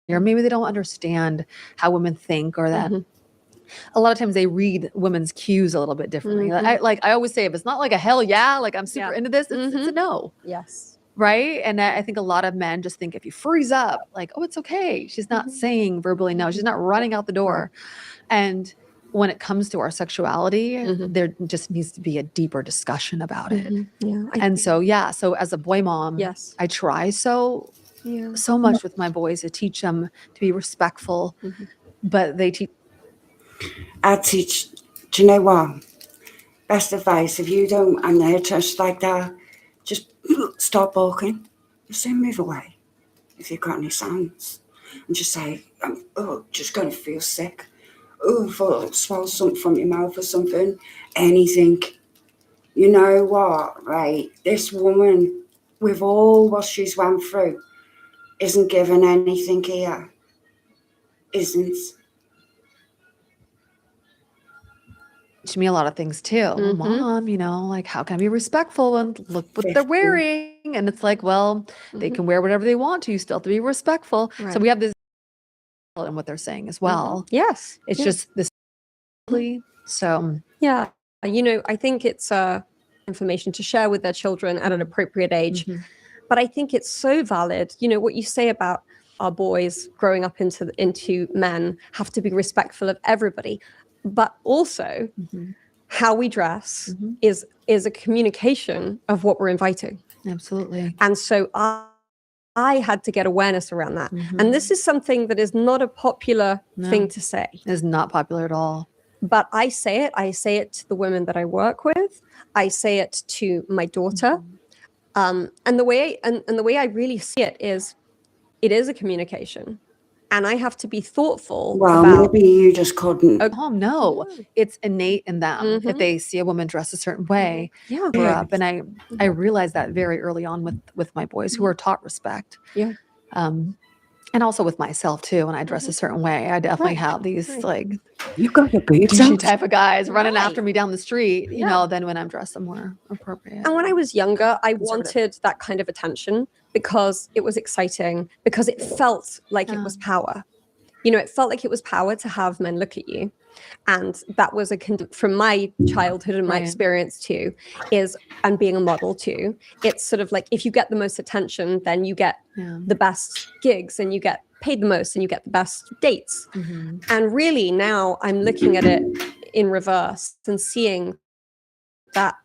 Or maybe they don't understand how women think, or that a lot of times they read women's cues a little bit differently. I always say, if it's not like a hell yeah, like I'm super into this, it's a no. Yes. Right. And I think a lot of men just think if you freeze up, like, oh, it's okay. She's not saying verbally no. She's not running out the door. And when it comes to our sexuality, there just needs to be a deeper discussion about it. So as a boy mom, I try so much with my boys to teach them to be respectful, but they teach. I teach, do you know what? Best advice, if you don't, and they're just like that, just stop barking. Just say move away if you've got any sounds. And just say, just going to feel sick. swallow something from your mouth or something, anything. You know what, right? This woman, with all what she's went through, isn't given anything here. Isn't. Teach me a lot of things too. Mom, you know, like, how can I be respectful and look what they're wearing? And it's like, well, they can wear whatever they want to. You still have to be respectful. So we have this and what they're saying as well. Yes. It's just this. So yeah, you know, I think it's information to share with their children at an appropriate age. But I think it's so valid. You know, what you say about our boys growing up into men have to be respectful of everybody. But also how we dress is a communication of what we're inviting. Absolutely. And so I had to get awareness around that. And this is something that is not a popular thing to say. It's not popular at all. But I say it. I say it to the women that I work with. I say it to my daughter. And the way I really see it is a communication. And I have to be thoughtful about... maybe you just couldn't. Oh, no. It's innate in them. If they see a woman dressed a certain way, grow up. And I realized that very early on with my boys who are taught respect. Yeah. And also with myself too. When I dress a certain way, I definitely have these like You got your boobs douchey out. type of guys running after me down the street, you know, than when I'm dressed more appropriate. And when I was younger, I wanted that kind of attention because it was exciting, because it felt like it was power. You know, it felt like it was power to have men look at you. And that was from my childhood and my experience too, and being a model too, it's sort of like, if you get the most attention, then you get the best gigs and you get paid the most and you get the best dates. And really now I'm looking at it in reverse and seeing that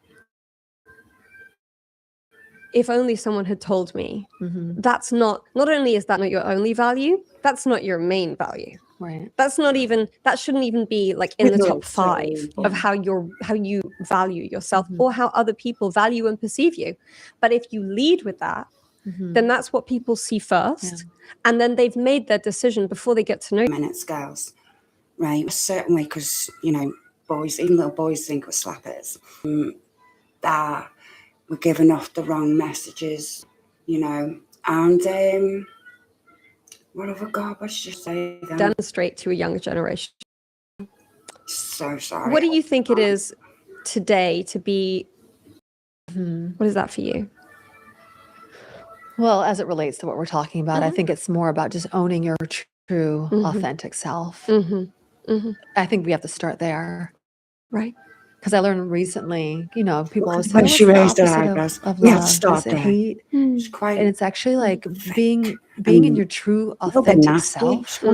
if only someone had told me, that's not only is that not your only value, that's not your main value. Right. That shouldn't even be like in the top 5 of how you value yourself or how other people value and perceive you. But if you lead with that, then that's what people see first. And then they've made their decision before they get to know you. Minutes, girls, right? Certainly, because, you know, boys, even little boys think we're slappers. That we're giving off the wrong messages, you know. And what have I got? What should I say then? Demonstrate to a younger generation. So sorry. What do you think it is today to be? What is that for you? Well, as it relates to what we're talking about, I think it's more about just owning your true, authentic self. I think we have to start there. Right. Because I learned recently, you know, people always say, When she raised her of eyebrows, love we have to start is it there. hate? It's quite, And it's actually like being in your true, authentic self,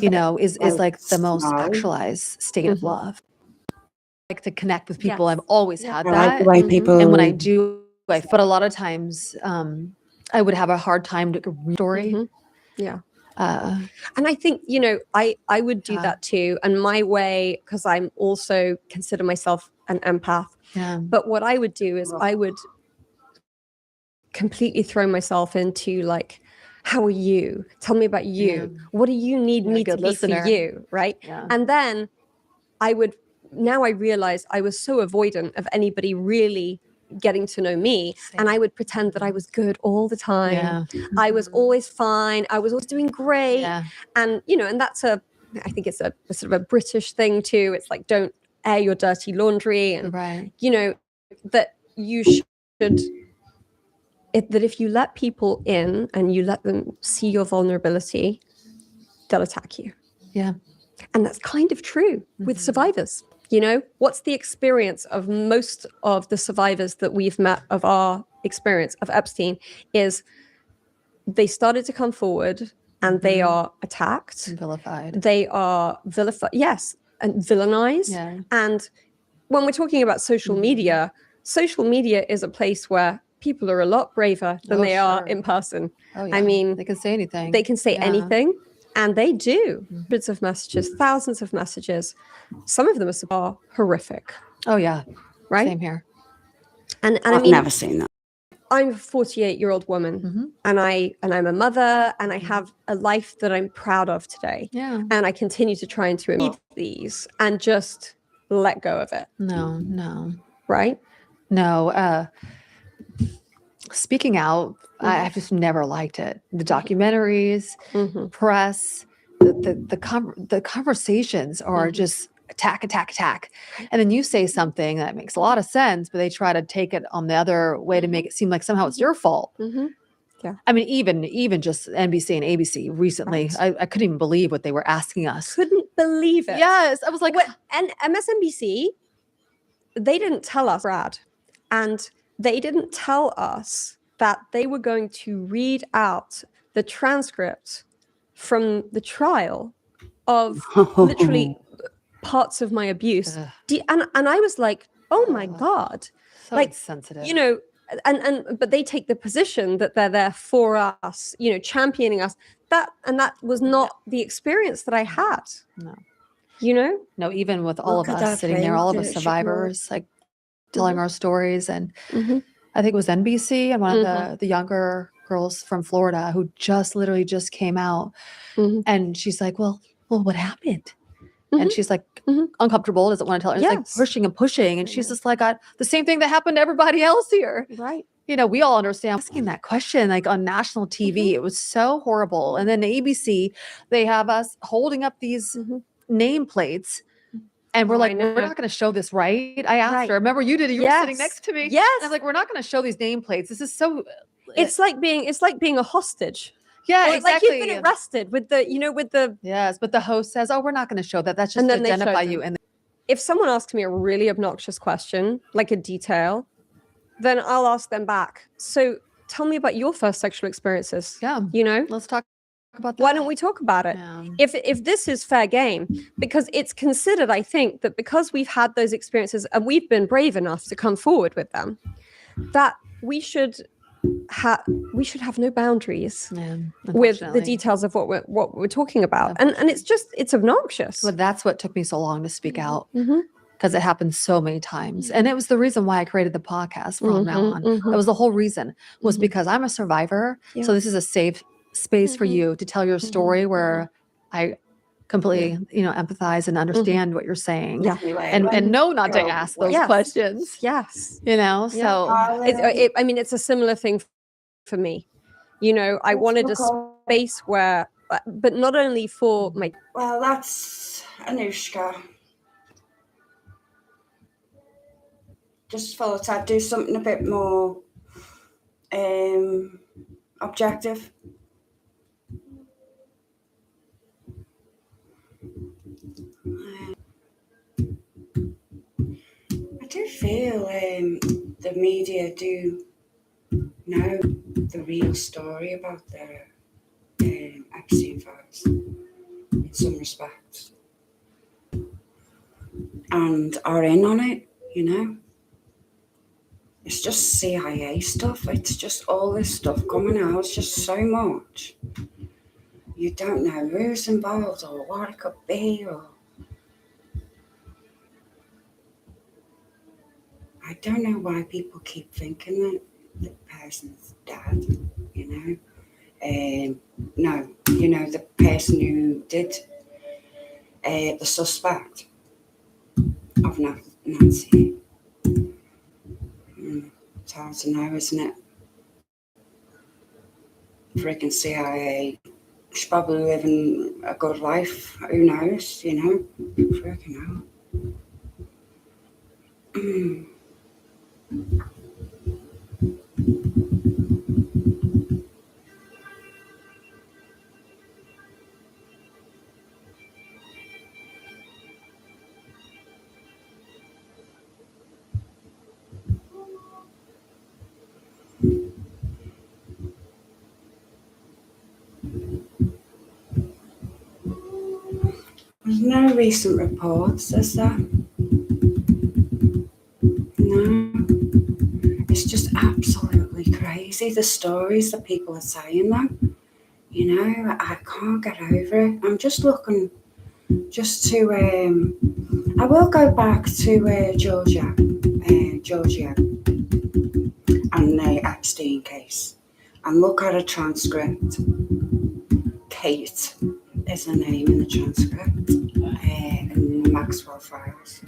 you know, is like the most actualized state of love. Like to connect with people. I've always had I that. like the way people. And when I do, but a lot of times I would have a hard time to read story. Yeah. And I think, you know, I would do that too. And my way, because I'm also consider myself an empath. But what I would do is I would completely throw myself into like, how are you? Tell me about you. What do you need me to be for you? Right. And then now I realized I was so avoidant of anybody really getting to know me. And I would pretend that I was good all the time. I was always fine. I was always doing great. And, you know, and I think it's a sort of a British thing too. It's like, don't air your dirty laundry. And, you know, that you should, that if you let people in and you let them see your vulnerability, they'll attack you. And that's kind of true with survivors. You know, what's the experience of most of the survivors that we've met of our experience of Epstein is they started to come forward and they are attacked. And vilified. They are vilified, yes, and villainized. And when we're talking about social media is a place where people are a lot braver than they are in person. I mean, they can say anything. They can say anything. And they do. Hundreds of messages, thousands of messages. Some of them are horrific. Oh, yeah. Right? Same here. And I've never seen that. I'm a 48-year-old woman, and I'm a mother, and I have a life that I'm proud of today. Yeah. And I continue to try and to read these and just let go of it. No. Right? No. Speaking out, I've just never liked it. The documentaries, press, the conversations are just attack. And then you say something that makes a lot of sense, but they try to take it on the other way to make it seem like somehow it's your fault. Yeah. I mean, even just NBC and ABC recently, I couldn't even believe what they were asking us. Couldn't believe it. Yes. I was like, and MSNBC, they didn't tell us, Brad, and they didn't tell us that they were going to read out the transcript from the trial of literally parts of my abuse. And I was like, oh my God. so like, sensitive. You know, but they take the position that they're there for us, you know, championing us. That was not the experience that I had. No. You know? No, even with all Look of at us that sitting there, all of us page. survivors, like telling our stories. And I think it was NBC and one of the younger girls from Florida who literally just came out. And she's like, well, what happened? And she's like uncomfortable, doesn't want to tell her. It's like pushing and pushing. And she's just like, the same thing that happened to everybody else here. Right. You know, we all understand asking that question like on national TV. It was so horrible. And then ABC, they have us holding up these nameplates. And we're like, we're not going to show this, right? I asked her. Remember, you did it. You were sitting next to me. Yes. And I was like, we're not going to show these nameplates. This is so. It's like being a hostage. Yeah, or exactly. Like you've been arrested with the. Yes, but the host says, "Oh, we're not going to show that. That's just to identify you." And if someone asks me a really obnoxious question, like a detail, then I'll ask them back. So tell me about your first sexual experiences. Yeah, you know, let's talk about that. Why don't we talk about it? Yeah. If this is fair game, because it's considered, I think, that because we've had those experiences and we've been brave enough to come forward with them, that we should have no boundaries with the details of what we're talking about. And it's obnoxious. But that's what took me so long to speak out, because it happened so many times. And it was the reason why I created the podcast from now on. That was the whole reason, was because I'm a survivor. So this is a safe space for you to tell your story where I completely, empathize and understand what you're saying. Yeah. And know not to ask those questions. Yes. So it's a similar thing for me. I wanted a space where, but not only for my. Well, that's Anushka. Just thought I'd do something a bit more objective. I do feel the media do know the real story about the Epstein files in some respects, and are in on it. It's just CIA stuff. It's just all this stuff coming out. It's just so much. You don't know who's involved or what it could be, or I don't know why people keep thinking that the person's dead, No, the person who did, the suspect of Nancy. It's hard to know, isn't it? Freaking CIA. She's probably living a good life. Who knows, Freaking out. There's no recent reports, is there? No. It's just absolutely crazy, the stories that people are saying, though. I can't get over it. I'm just looking I will go back to Georgia and the Epstein Epstein case and look at a transcript. Kate is her name in the transcript, in the Maxwell files.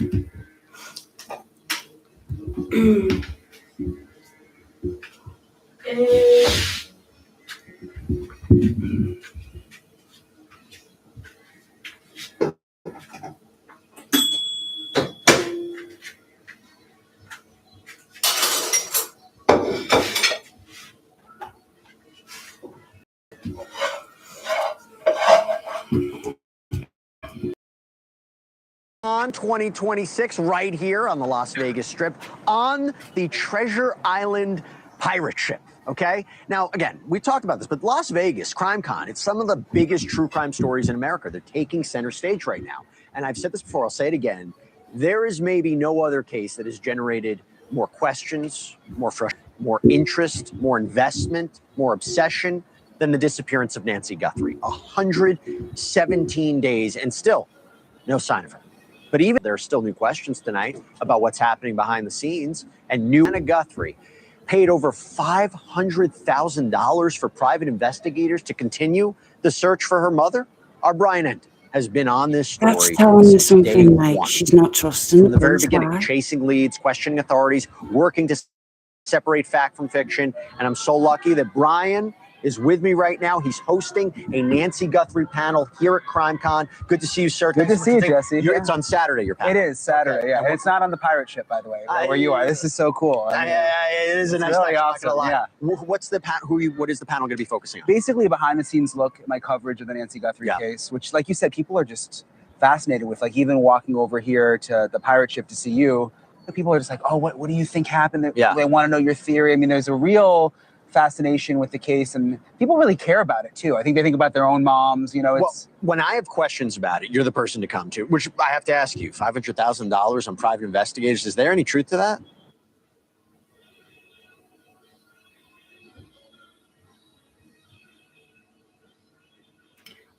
On 2026, right here on the Las Vegas Strip, on the Treasure Island pirate ship. Okay. Now, again, we talked about this, but Las Vegas, CrimeCon, it's some of the biggest true crime stories in America. They're taking center stage right now. And I've said this before, I'll say it again. There is maybe no other case that has generated more questions, more frustration, more interest, more investment, more obsession than the disappearance of Nancy Guthrie. 117 days and still no sign of her. But even there are still new questions tonight about what's happening behind the scenes. And Anna Guthrie paid over $500,000 for private investigators to continue the search for her mother. Our Brian Ent has been on this story. That's telling you something like she's not trusting from the very beginning, chasing leads, questioning authorities, working to separate fact from fiction. And I'm so lucky that Brian is with me right now. He's hosting a Nancy Guthrie panel here at CrimeCon. Good to see you, sir. Good to see you, Jesse. It's on Saturday, your panel. It is Saturday, okay. Yeah. And it's not on the pirate ship, by the way, where you are. This is so cool. I mean, it is a nice really awesome. Yeah. What's the what is the panel going to be focusing on? Basically, a behind-the-scenes look at my coverage of the Nancy Guthrie case, which, like you said, people are just fascinated with. Like, even walking over here to the pirate ship to see you, people are just like, oh, what do you think happened? They want to know your theory. I mean, there's a real fascination with the case, and people really care about it too. I think they think about their own moms, you know. It's when I have questions about it, you're the person to come to, which I have to ask you. $500,000 on private investigators, is there any truth to that?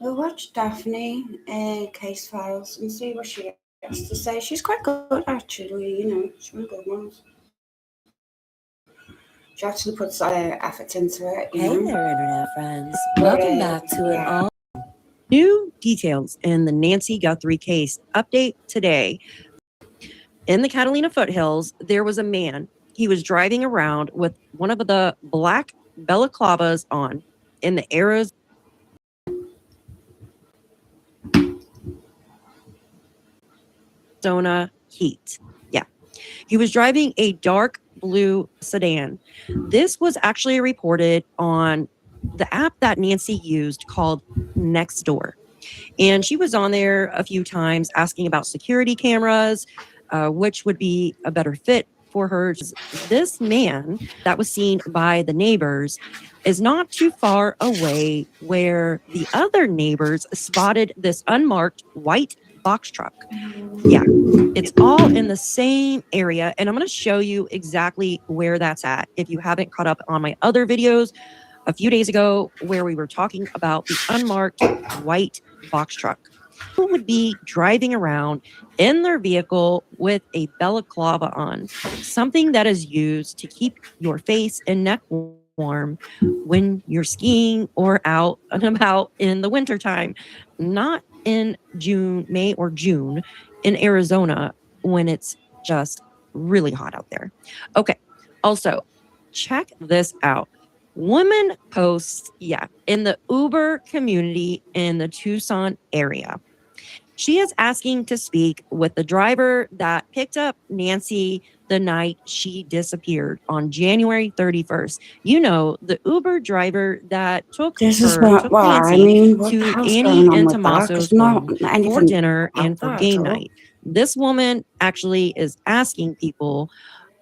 We'll watch Daphne case files and see what she has to say. She's quite good, actually, you know, she's one of the good ones. She actually puts effort into it. Hey there, internet friends. Welcome back to an all. New details in the Nancy Guthrie case. Update today. In the Catalina foothills, there was a man. He was driving around with one of the black balaclavas on in the Arizona heat. Yeah. He was driving a dark blue sedan. This was actually reported on the app that Nancy used called Nextdoor. And she was on there a few times asking about security cameras, which would be a better fit for her. This man that was seen by the neighbors is not too far away where the other neighbors spotted this unmarked white box truck. Yeah, it's all in the same area, and I'm going to show you exactly where that's at if you haven't caught up on my other videos a few days ago where we were talking about the unmarked white box truck. Who would be driving around in their vehicle with a balaclava on, something that is used to keep your face and neck warm when you're skiing or out and about in the wintertime, not in May or June in Arizona when it's just really hot out there. Okay. Also, check this out. Woman posts, in the Uber community in the Tucson area. She is asking to speak with the driver that picked up Nancy the night she disappeared on January 31st. You know, the Uber driver that took Nancy to Annie and Tommaso's for dinner and for game night. This woman actually is asking people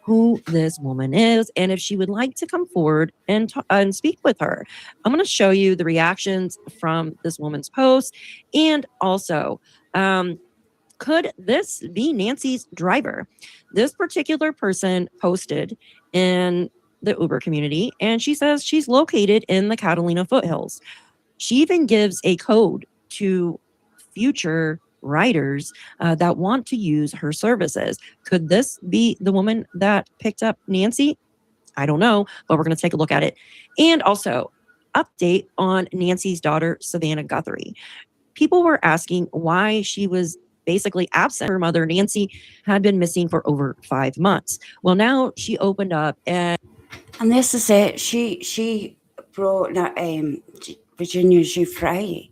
who this woman is and if she would like to come forward and speak with her. I'm going to show you the reactions from this woman's post, and also could this be Nancy's driver? This particular person posted in the Uber community, and she says she's located in the Catalina foothills. She even gives a code to future riders that want to use her services. Could this be the woman that picked up Nancy? I don't know, but we're going to take a look at it. And also, update on Nancy's daughter, Savannah Guthrie. People were asking why she was basically absent. Her mother, Nancy, had been missing for over 5 months. Well, now she opened up and this is it. She brought Virginia Giuffre,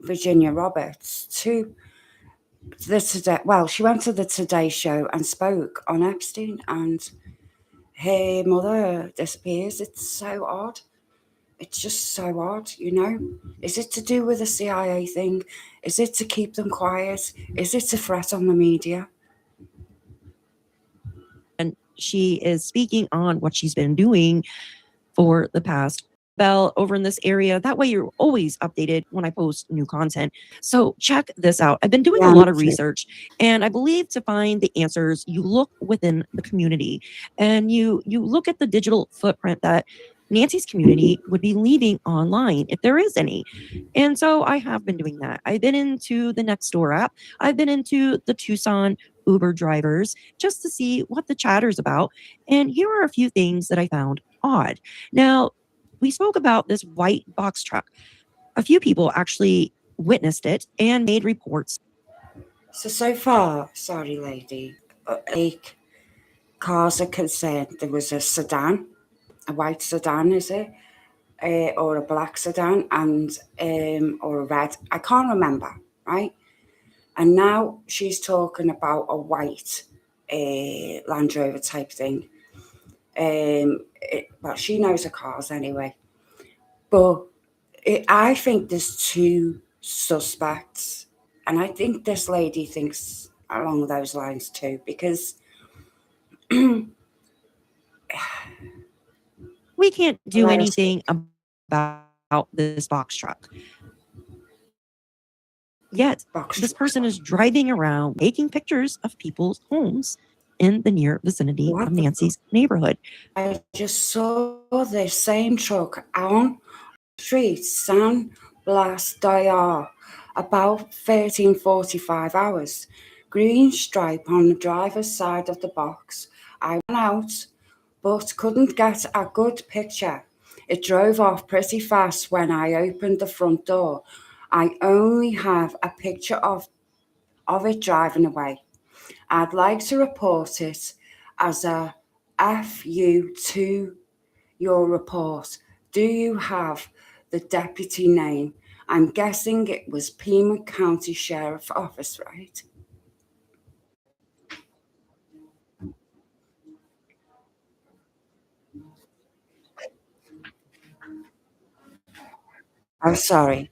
Virginia Roberts, to the Today. Well, she went to the Today Show and spoke on Epstein, and her mother disappears. It's so odd. It's just so odd, you know. Is it to do with the CIA thing? Is it to keep them quiet? Is it a threat on the media? and she is speaking on what she's been doing for the past bell over in this area. That way you're always updated when I post new content. So check this out. I've been doing a lot of research, and I believe to find the answers, you look within the community and you look at the digital footprint that Nancy's community would be leaving online, if there is any. And so I have been doing that. I've been into the Nextdoor app. I've been into the Tucson Uber drivers just to see what the chatter's about. And here are a few things that I found odd. Now, we spoke about this white box truck. A few people actually witnessed it and made reports. So far, sorry, lady, like cars are concerned, there was a sedan, a white sedan, is it? Or a black sedan, and or a red. I can't remember, right? And now she's talking about a white Land Rover type thing. Well, she knows her cars anyway. But I think there's two suspects. And I think this lady thinks along those lines too, because we can't do anything about this box truck. Yet, this person is driving around, taking pictures of people's homes in the near vicinity of Nancy's neighborhood. I just saw the same truck on street San Blas Dayar about 13:45 hours. Green stripe on the driver's side of the box. I ran out, but couldn't get a good picture. It drove off pretty fast when I opened the front door. I only have a picture of it driving away. I'd like to report it as a FU to your report. Do you have the deputy name? I'm guessing it was Pima County Sheriff Office, right? I'm sorry.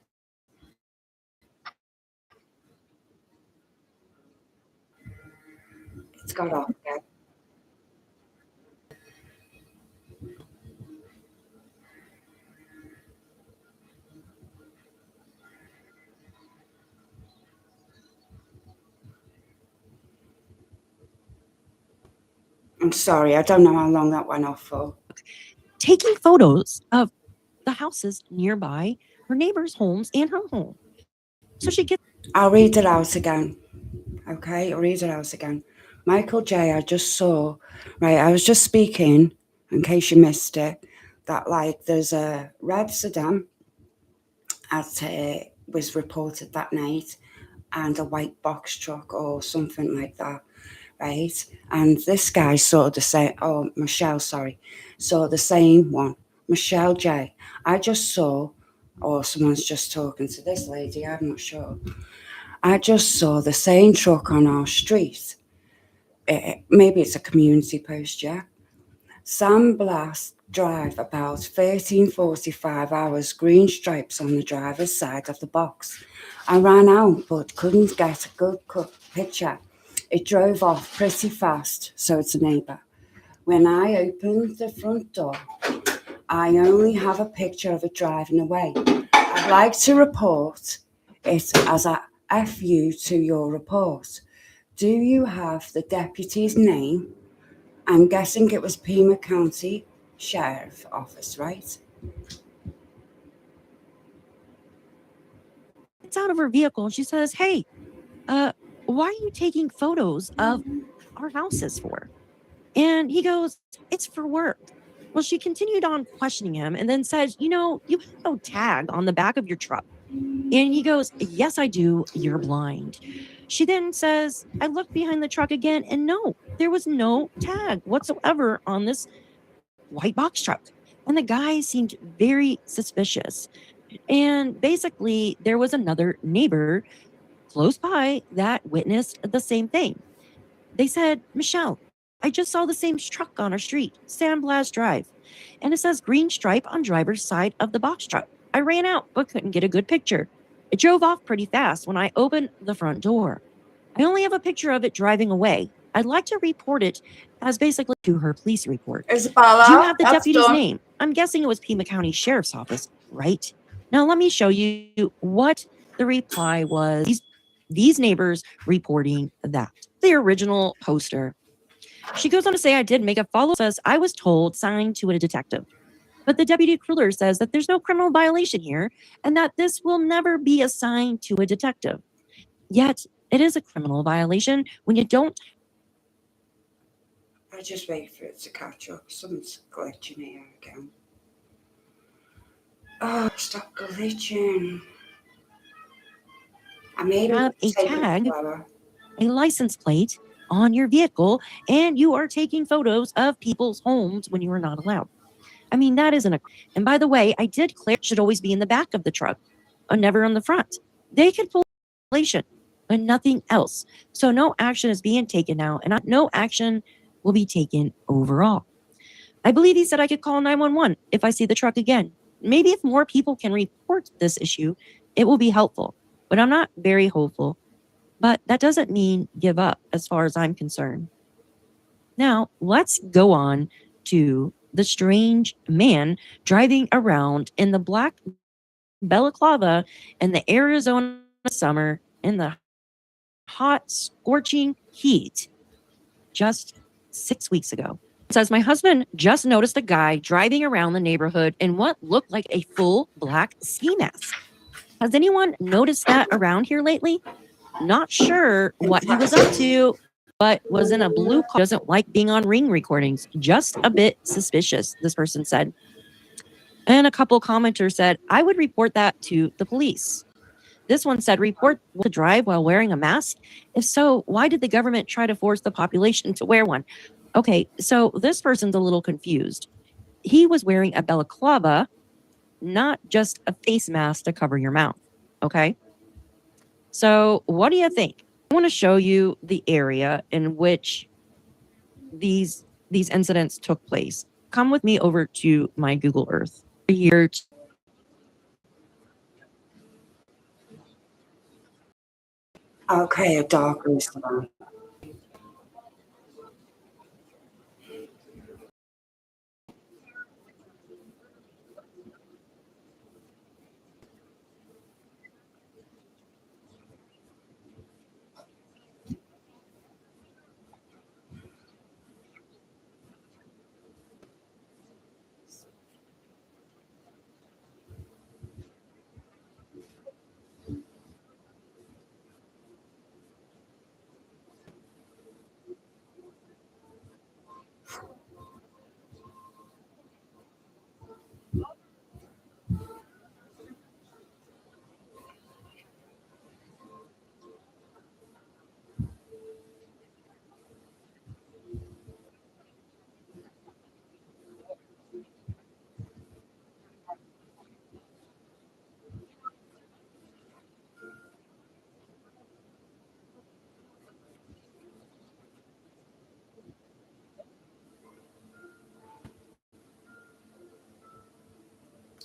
It's got off again. I'm sorry, I don't know how long that went off for. Taking photos of the houses nearby, her neighbors' homes, and her home. So she gets. I'll read it out again. Okay, I'll read it out again. Michael J, I just saw, right, I was just speaking, in case you missed it, that like there's a red sedan as was reported that night, and a white box truck or something like that, right? And this guy saw the same, Michelle, sorry, saw the same one. Michelle J, I just saw, or someone's just talking to this lady, I'm not sure. I just saw the same truck on our street. Maybe it's a community post, yeah? San Blas Drive, about 13:45 hours, green stripes on the driver's side of the box. I ran out but couldn't get a good picture. It drove off pretty fast, so it's a neighbour. When I opened the front door, I only have a picture of it driving away. I'd like to report it as a FU to your report. Do you have the deputy's name? I'm guessing it was Pima County Sheriff Office, right? It's out of her vehicle and she says, hey, why are you taking photos of our houses for? And he goes, it's for work. Well, she continued on questioning him and then says, you have no tag on the back of your truck. And he goes, yes, I do. You're blind. She then says, I looked behind the truck again, and no, there was no tag whatsoever on this white box truck. And the guy seemed very suspicious. And basically, there was another neighbor close by that witnessed the same thing. They said, Michelle, I just saw the same truck on our street, Sandblast Drive, and it says green stripe on driver's side of the box truck. I ran out, but couldn't get a good picture. It drove off pretty fast when I opened the front door. I only have a picture of it driving away. I'd like to report it as basically to her police report. Isabella, Do you have the that's deputy's done. name? I'm guessing it was Pima County Sheriff's Office, right? Now let me show you what the reply was. These neighbors reporting that. The original poster. She goes on to say, I did make a follow-up, says, I was told, signed to a detective. But the deputy cruiler says that there's no criminal violation here and that this will never be assigned to a detective. Yet, it is a criminal violation when you don't. I just wait for it to catch up. Something's glitching here again. Oh, stop glitching. I made Have a tag, a license plate on your vehicle, and you are taking photos of people's homes when you are not allowed. I mean, that isn't a. And by the way, I did clear it should always be in the back of the truck, or never on the front. They could pull violation, but nothing else. So no action is being taken now, and no action will be taken overall. I believe he said I could call 911 if I see the truck again. Maybe if more people can report this issue, it will be helpful. But I'm not very hopeful. But that doesn't mean give up as far as I'm concerned. Now, let's go on to the strange man driving around in the black balaclava in the Arizona summer in the hot, scorching heat just 6 weeks ago. It says, my husband just noticed a guy driving around the neighborhood in what looked like a full black ski mask. Has anyone noticed that around here lately? Not sure what he was up to, but was in a blue car. Doesn't like being on ring recordings. Just a bit suspicious, this person said. And a couple commenters said, I would report that to the police. This one said, report to drive while wearing a mask? If so, why did the government try to force the population to wear one? Okay, so this person's a little confused. He was wearing a balaclava, not just a face mask to cover your mouth. Okay? So what do you think? I want to show you the area in which these incidents took place. Come with me over to my Google Earth. Here. Okay, a dark restaurant.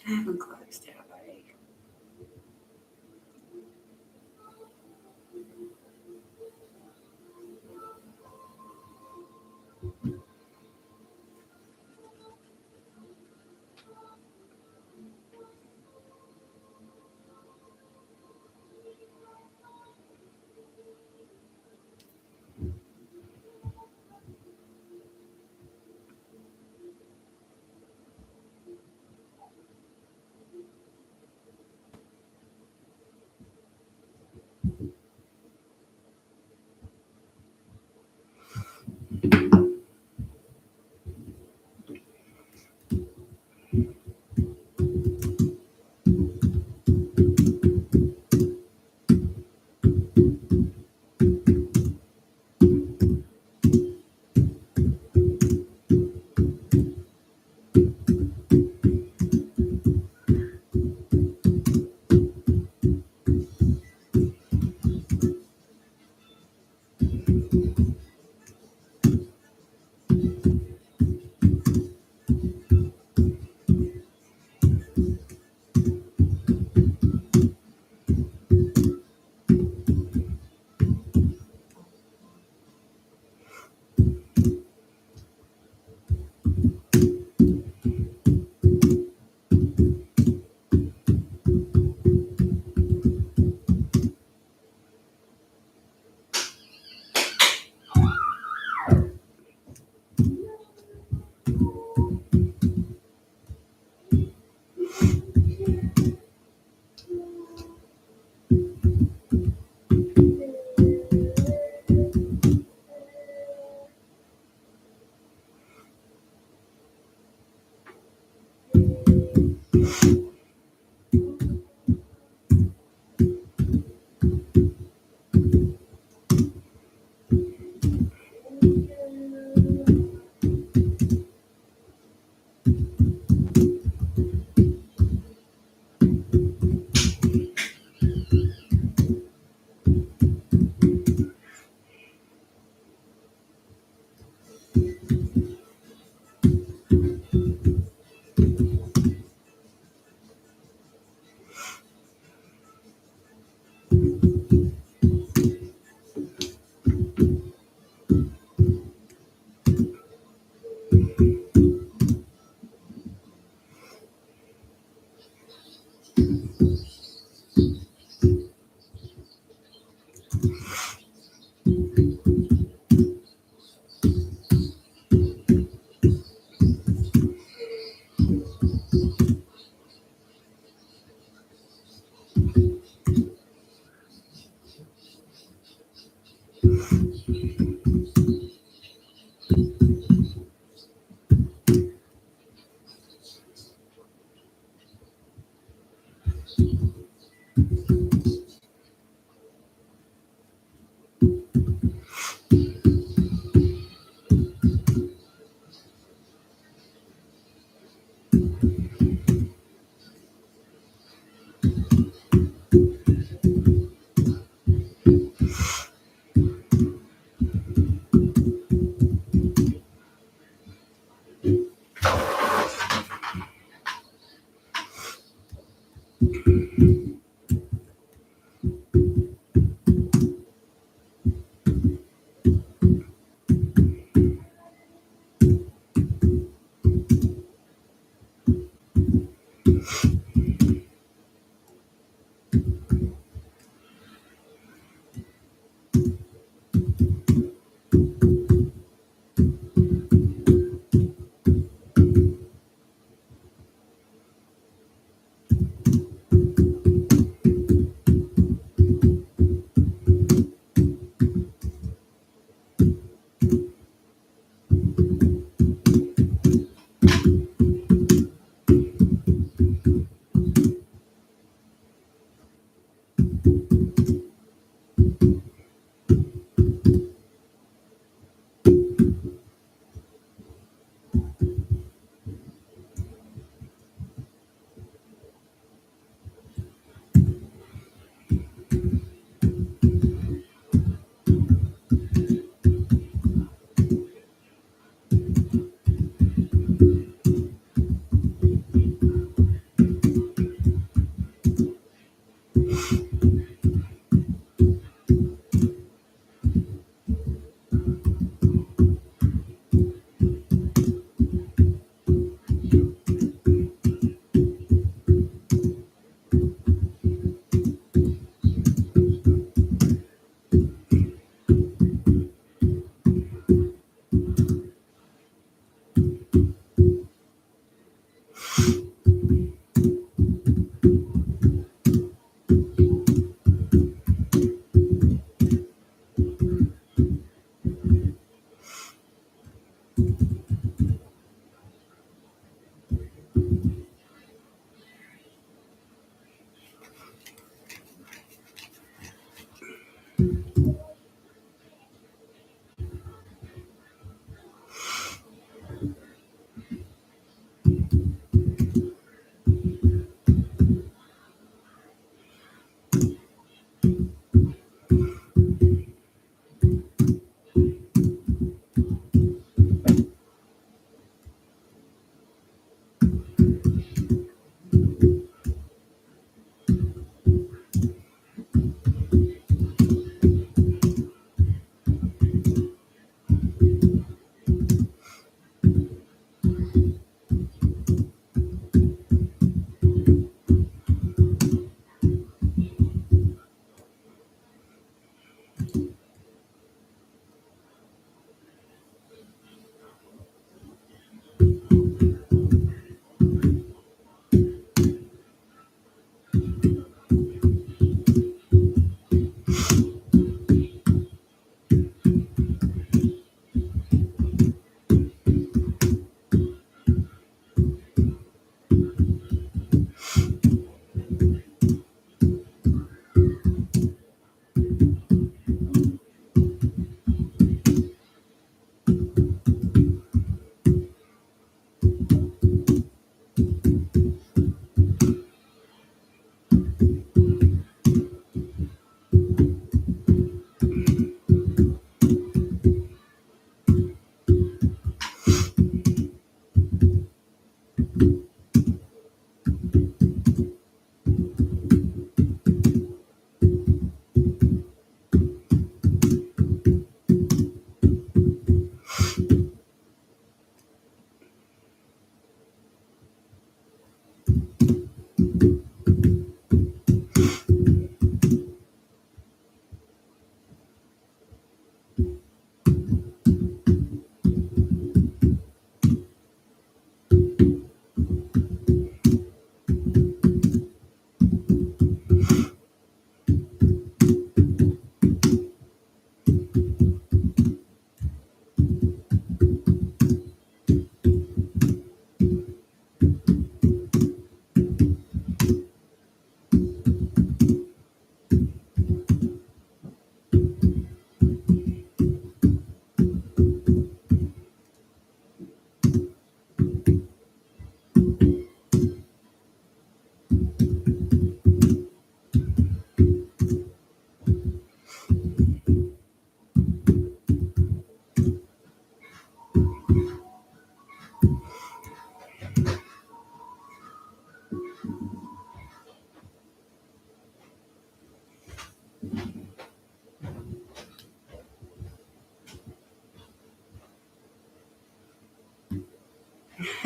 I haven't closed it already.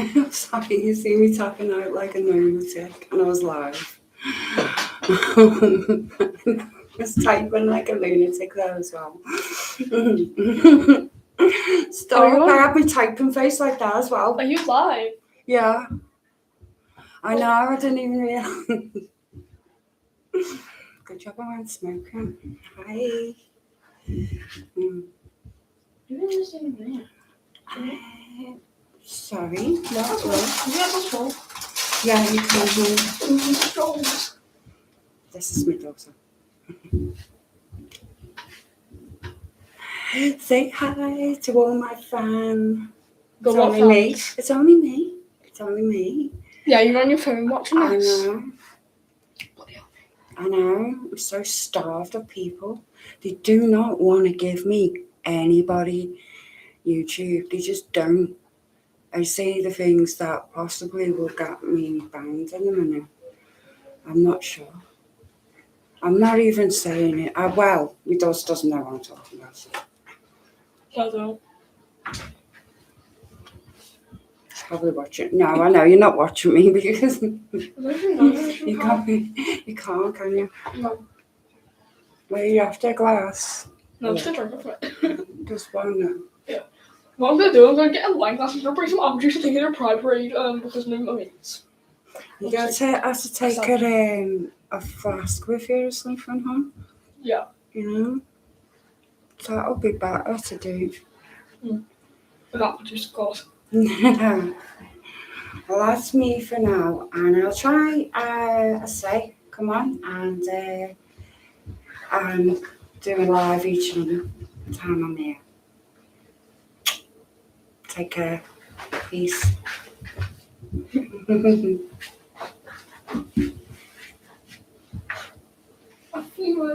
I'm sorry, you see me talking out like a lunatic, and I was live. I was typing like a lunatic there as well. Stop, I have my typing face like that as well. Are you live? Yeah. I know, I didn't even realize. Good job I went smoking. Hi. You didn't say anything. Sorry. Yeah, that's cool. Yeah, you can. This is my daughter. Say hi to all my fans. It's only me. It's only me. It's only me. Yeah, you're on your phone watching this. I know. I'm so starved of people. They do not want to give me anybody YouTube. They just don't. I say the things that possibly will get me banned in a minute. I'm not sure. I'm not even saying it. Well, my daughter doesn't know what I'm talking about. I don't. She's probably watching. No, I know you're not watching me because you can't, can you? No. Well, you have to a glass. No, I'm just gonna drink off it. Just one now. Yeah. What I'm gonna do, I'm gonna get a wine glass and bring some apple juice and take it to a pride parade because no mates. You have to take a flask with you or something, huh? Yeah. You know? So that'll be better to do. An apple juice, of course. Well, that's me for now, and I'll try, come on, and do a live each time I'm here. Take care. Peace.